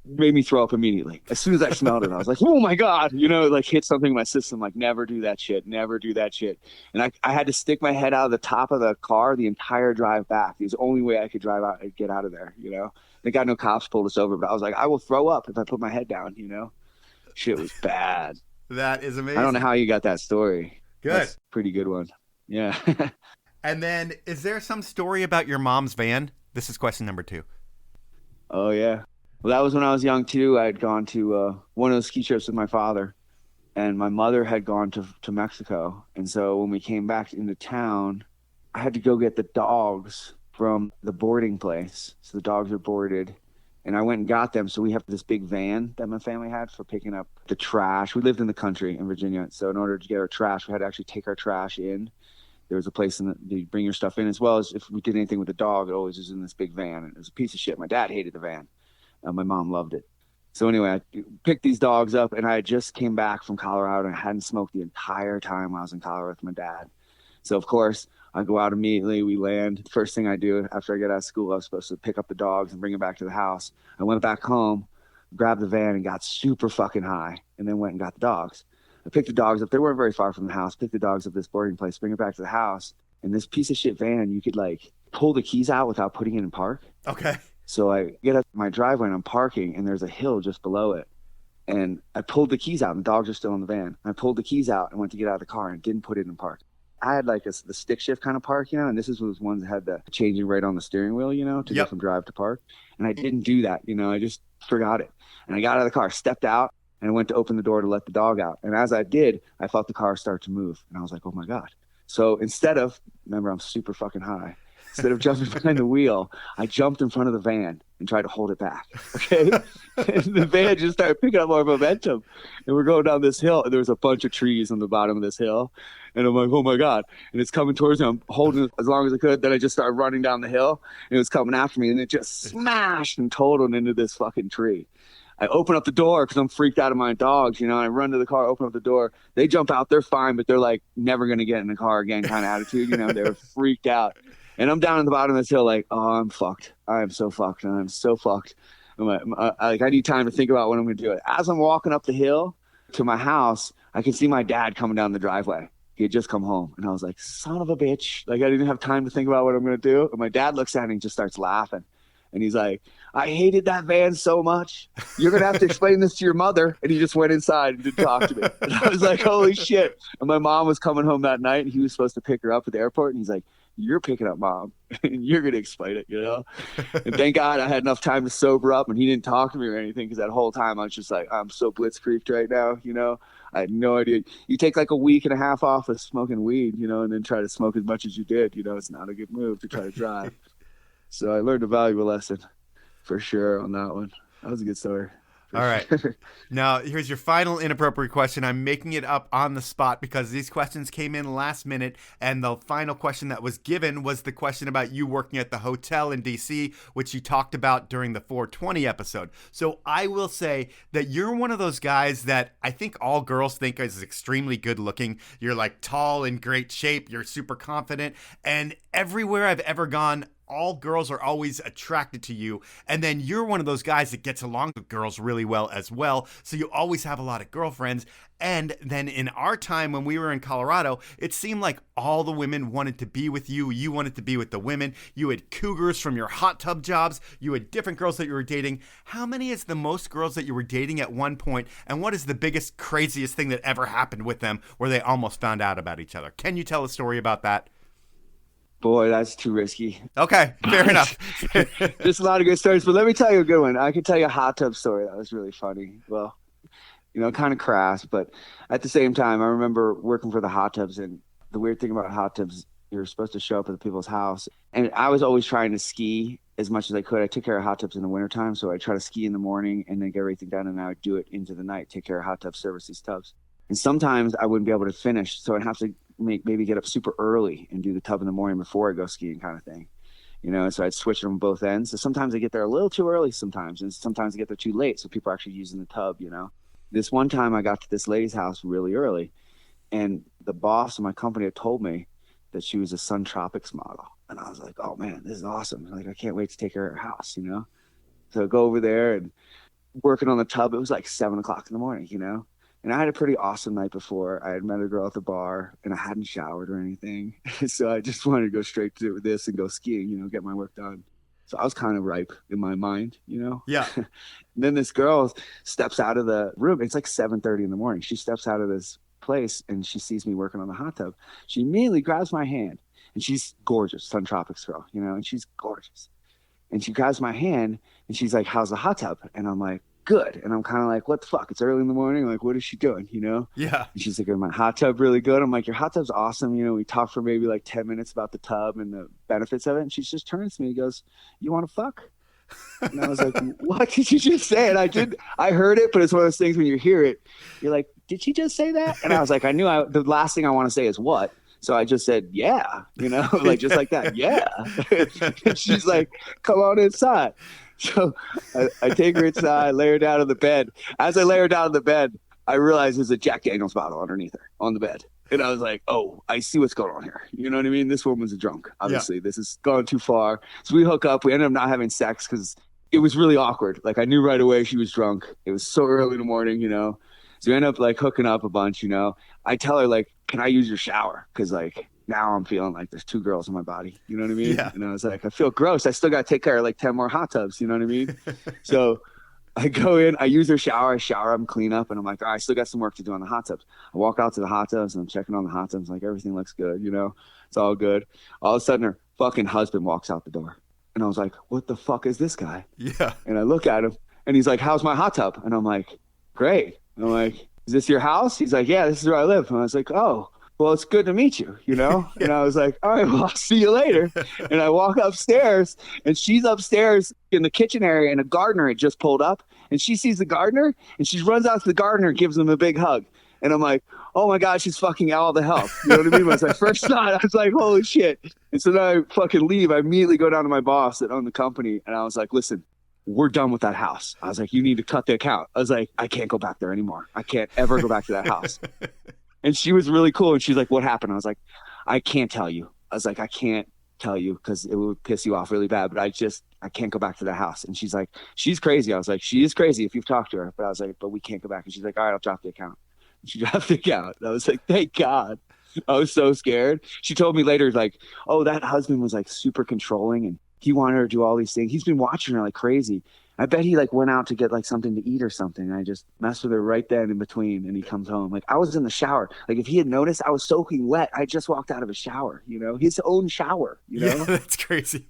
made me throw up immediately. As soon as I smelled it, I was like, oh my God, it like hit something in my system, like never do that shit. And I had to stick my head out of the top of the car the entire drive back. It was the only way I could drive out and get out of there, They got no cops pulled us over, but I was like, I will throw up if I put my head down, Shit was bad. That is amazing. I don't know how you got that story. Good. That's a pretty good one. Yeah. And then is there some story about your mom's van? This is question number 2. Oh, yeah. Well, that was when I was young, too. I had gone to one of those ski trips with my father, and my mother had gone to Mexico. And so when we came back into town, I had to go get the dogs from the boarding place. So the dogs were boarded, and I went and got them. So we have this big van that my family had for picking up the trash. We lived in the country in Virginia. So in order to get our trash, we had to actually take our trash in. There was a place you bring your stuff in, as well as if we did anything with the dog, it always was in this big van. And it was a piece of shit. My dad hated the van. My mom loved it. So anyway, I picked these dogs up, and I just came back from Colorado, and I hadn't smoked the entire time I was in Colorado with my dad. So of course, I go out immediately. We land. First thing I do after I get out of school, I was supposed to pick up the dogs and bring them back to the house. I went back home, grabbed the van, and got super fucking high, and then went and got the dogs. I picked the dogs up. They weren't very far from the house. Picked the dogs up this boarding place, bring it back to the house. And this piece of shit van, you could like pull the keys out without putting it in park. Okay. So I get up my driveway and I'm parking, and there's a hill just below it. And I pulled the keys out and the dogs are still in the van. I pulled the keys out and went to get out of the car and didn't put it in park. I had like the stick shift kind of park, and this was ones that had the changing right on the steering wheel, to go from drive to park. And I didn't do that, I just forgot it. And I got out of the car, stepped out, and I went to open the door to let the dog out. And as I did, I felt the car start to move. And I was like, oh my God. So remember, I'm super fucking high. Instead of jumping behind the wheel, I jumped in front of the van and tried to hold it back. Okay. And the van just started picking up more momentum. And we're going down this hill, and there was a bunch of trees on the bottom of this hill. And I'm like, oh my God. And it's coming towards me. I'm holding it as long as I could. Then I just started running down the hill, and it was coming after me. And it just smashed and totaled into this fucking tree. I open up the door because I'm freaked out of my dogs, I run to the car, open up the door. They jump out. They're fine, but they're like never going to get in the car again kind of attitude. They were freaked out. And I'm down at the bottom of this hill like, oh, I'm fucked. I am so fucked. And I'm so fucked. I need time to think about what I'm going to do. As I'm walking up the hill to my house, I can see my dad coming down the driveway. He had just come home, and I was like, son of a bitch. Like, I didn't have time to think about what I'm going to do. And my dad looks at me and just starts laughing. And he's like, I hated that van so much. You're going to have to explain this to your mother. And he just went inside and didn't talk to me. And I was like, holy shit. And my mom was coming home that night, and he was supposed to pick her up at the airport. And he's like, you're picking up Mom, and you're going to explain it, And thank God I had enough time to sober up, and he didn't talk to me or anything, because that whole time I was just like, I'm so blitzkrieged right now, I had no idea. You take like a week and a half off of smoking weed, and then try to smoke as much as you did. It's not a good move to try to drive. So I learned a valuable lesson for sure on that one. That was a good story. All right. Now, here's your final inappropriate question. I'm making it up on the spot because these questions came in last minute, and the final question that was given was the question about you working at the hotel in D.C., which you talked about during the 420 episode. So I will say that you're one of those guys that I think all girls think is extremely good looking. You're like tall, in great shape. You're super confident. And everywhere I've ever gone, all girls are always attracted to you. And then you're one of those guys that gets along with girls really well as well. So you always have a lot of girlfriends. And then in our time when we were in Colorado, it seemed like all the women wanted to be with you. You wanted to be with the women. You had cougars from your hot tub jobs. You had different girls that you were dating. How many is the most girls that you were dating at one point? And what is the biggest, craziest thing that ever happened with them where they almost found out about each other? Can you tell a story about that? Boy, that's too risky. Okay, fair enough. Just a lot of good stories, but let me tell you a good one. I can tell you a hot tub story that was really funny. Well, kind of crass, but at the same time, I remember working for the hot tubs, and the weird thing about hot tubs, you're supposed to show up at the people's house. And I was always trying to ski as much as I could. I took care of hot tubs in the wintertime, so I'd try to ski in the morning and then get everything done, and I would do it into the night, take care of hot tubs, service these tubs. And sometimes I wouldn't be able to finish, so I'd have to maybe get up super early and do the tub in the morning before I go skiing, kind of thing. So I'd switch them both ends. So sometimes I get there a little too early sometimes, and sometimes I get there too late, so people are actually using the tub. This one time I got to this lady's house really early, and the boss of my company had told me that she was a Sun Tropics model. And I was like, oh man, this is awesome. Like, I can't wait to take her to her house, So I go over there and working on the tub. It was like 7:00 in the morning, And I had a pretty awesome night before. I had met a girl at the bar, and I hadn't showered or anything. So I just wanted to go straight to this and go skiing, get my work done. So I was kind of ripe in my mind, Yeah. And then this girl steps out of the room. It's like 7:30 in the morning. She steps out of this place, and she sees me working on the hot tub. She immediately grabs my hand, and she's gorgeous, Sun Tropics girl, and she's gorgeous. And she grabs my hand, and she's like, how's the hot tub? And I'm like, good. And I'm kind of like, what the fuck? It's early in the morning. Like, what is she doing? Yeah. And she's like, my hot tub really good. I'm like, your hot tub's awesome. We talked for maybe like 10 minutes about the tub and the benefits of it. And she just turns to me and goes, you want to fuck? And I was like, what did you just say? And I heard it, but it's one of those things when you hear it, you're like, did she just say that? And I was like, the last thing I want to say is what? So I just said, yeah, like just like that. Yeah. And she's like, come on inside. So I take her inside, lay her down on the bed. As I lay her down on the bed, I realized there's a Jack Daniels bottle underneath her on the bed. And I was like, oh, I see what's going on here. You know what I mean? This woman's a drunk. Obviously, This has gone too far. So we hook up. We ended up not having sex because it was really awkward. Like, I knew right away she was drunk. It was so early in the morning, So we end up like hooking up a bunch, I tell her, like, can I use your shower? Because like, now I'm feeling like there's two girls in my body. You know what I mean? Yeah. And I was like, I feel gross. I still got to take care of like 10 more hot tubs. You know what I mean? So I go in, I use her shower, I shower up and clean up. And I'm like, all right, I still got some work to do on the hot tubs. I walk out to the hot tubs and I'm checking on the hot tubs. Like, everything looks good. It's all good. All of a sudden her fucking husband walks out the door. And I was like, what the fuck is this guy? Yeah. And I look at him and he's like, how's my hot tub? And I'm like, great. And I'm like, is this your house? He's like, yeah, this is where I live. And I was like, oh, well, it's good to meet you, Yeah. And I was like, all right, well, I'll see you later. And I walk upstairs, and she's upstairs in the kitchen area, and a gardener had just pulled up, and she sees the gardener, and she runs out to the gardener and gives him a big hug. And I'm like, oh my God, she's fucking all the help. You know what I mean? It was my first thought. I was like, holy shit. And so then I fucking leave. I immediately go down to my boss that owned the company, and I was like, listen, we're done with that house. I was like, you need to cut the account. I was like, I can't go back there anymore. I can't ever go back to that house. And she was really cool. And she's like, what happened? I was like, I can't tell you. I was like, I can't tell you because it would piss you off really bad. But I can't go back to the house. And she's like, she's crazy. I was like, she is crazy if you've talked to her. But I was like, but we can't go back. And she's like, all right, I'll drop the account. And she dropped the account. And I was like, thank God. I was so scared. She told me later, like, oh, that husband was like super controlling and he wanted her to do all these things. He's been watching her like crazy. I bet he like went out to get like something to eat or something. And I just messed with her right then in between. And he comes home. Like I was in the shower. Like if he had noticed, I was soaking wet. I just walked out of a shower, his own shower, Yeah, that's crazy.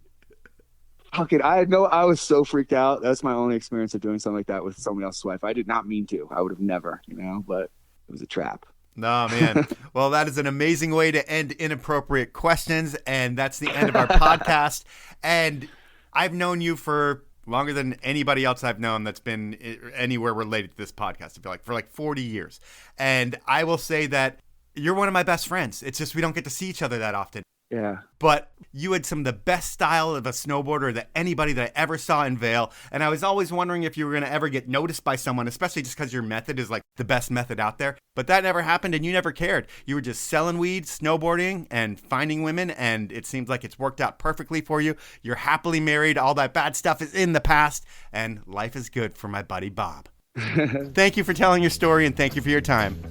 Fucking, I was so freaked out. That's my only experience of doing something like that with someone else's wife. I did not mean to. I would have never, but it was a trap. No, man. Well, that is an amazing way to end Inappropriate Questions. And that's the end of our podcast. And I've known you for longer than anybody else I've known that's been anywhere related to this podcast. I feel like for like 40 years. And I will say that you're one of my best friends. It's just we don't get to see each other that often. Yeah. But you had some of the best style of a snowboarder that anybody that I ever saw in Vail. And I was always wondering if you were going to ever get noticed by someone, especially just because your method is like the best method out there. But that never happened and you never cared. You were just selling weed, snowboarding, and finding women. And it seems like it's worked out perfectly for you. You're happily married. All that bad stuff is in the past. And life is good for my buddy Bob. Thank you for telling your story and thank you for your time.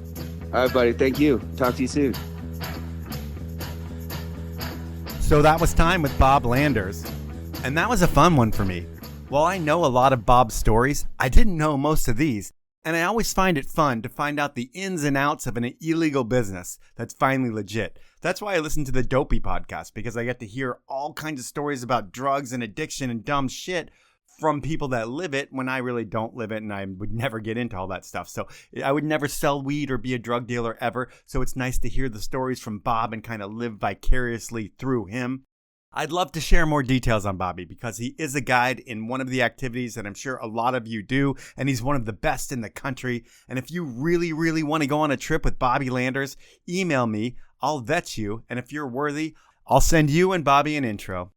All right, buddy. Thank you. Talk to you soon. So that was time with Bob Landers, and that was a fun one for me. While I know a lot of Bob's stories, I didn't know most of these, and I always find it fun to find out the ins and outs of an illegal business that's finally legit. That's why I listen to the Dopey podcast, because I get to hear all kinds of stories about drugs and addiction and dumb shit from people that live it when I really don't live it, and I would never get into all that stuff. So I would never sell weed or be a drug dealer ever. So it's nice to hear the stories from Bob and kind of live vicariously through him. I'd love to share more details on Bobby because he is a guide in one of the activities that I'm sure a lot of you do, and he's one of the best in the country. And if you really, really want to go on a trip with Bobby Landers, email me. I'll vet you, and if you're worthy, I'll send you and Bobby an intro.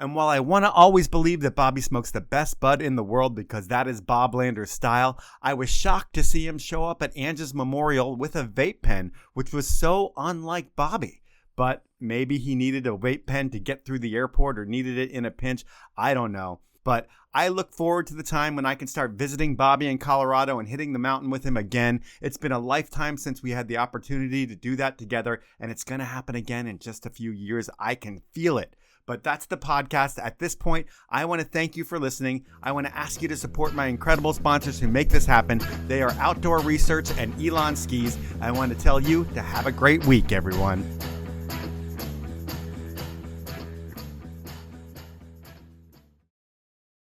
And while I want to always believe that Bobby smokes the best bud in the world because that is Bob Landers' style, I was shocked to see him show up at Angie's memorial with a vape pen, which was so unlike Bobby. But maybe he needed a vape pen to get through the airport or needed it in a pinch. I don't know. But I look forward to the time when I can start visiting Bobby in Colorado and hitting the mountain with him again. It's been a lifetime since we had the opportunity to do that together, and it's going to happen again in just a few years. I can feel it. But that's the podcast. At this point, I want to thank you for listening. I want to ask you to support my incredible sponsors who make this happen. They are Outdoor Research and Elan Skis. I want to tell you to have a great week, everyone.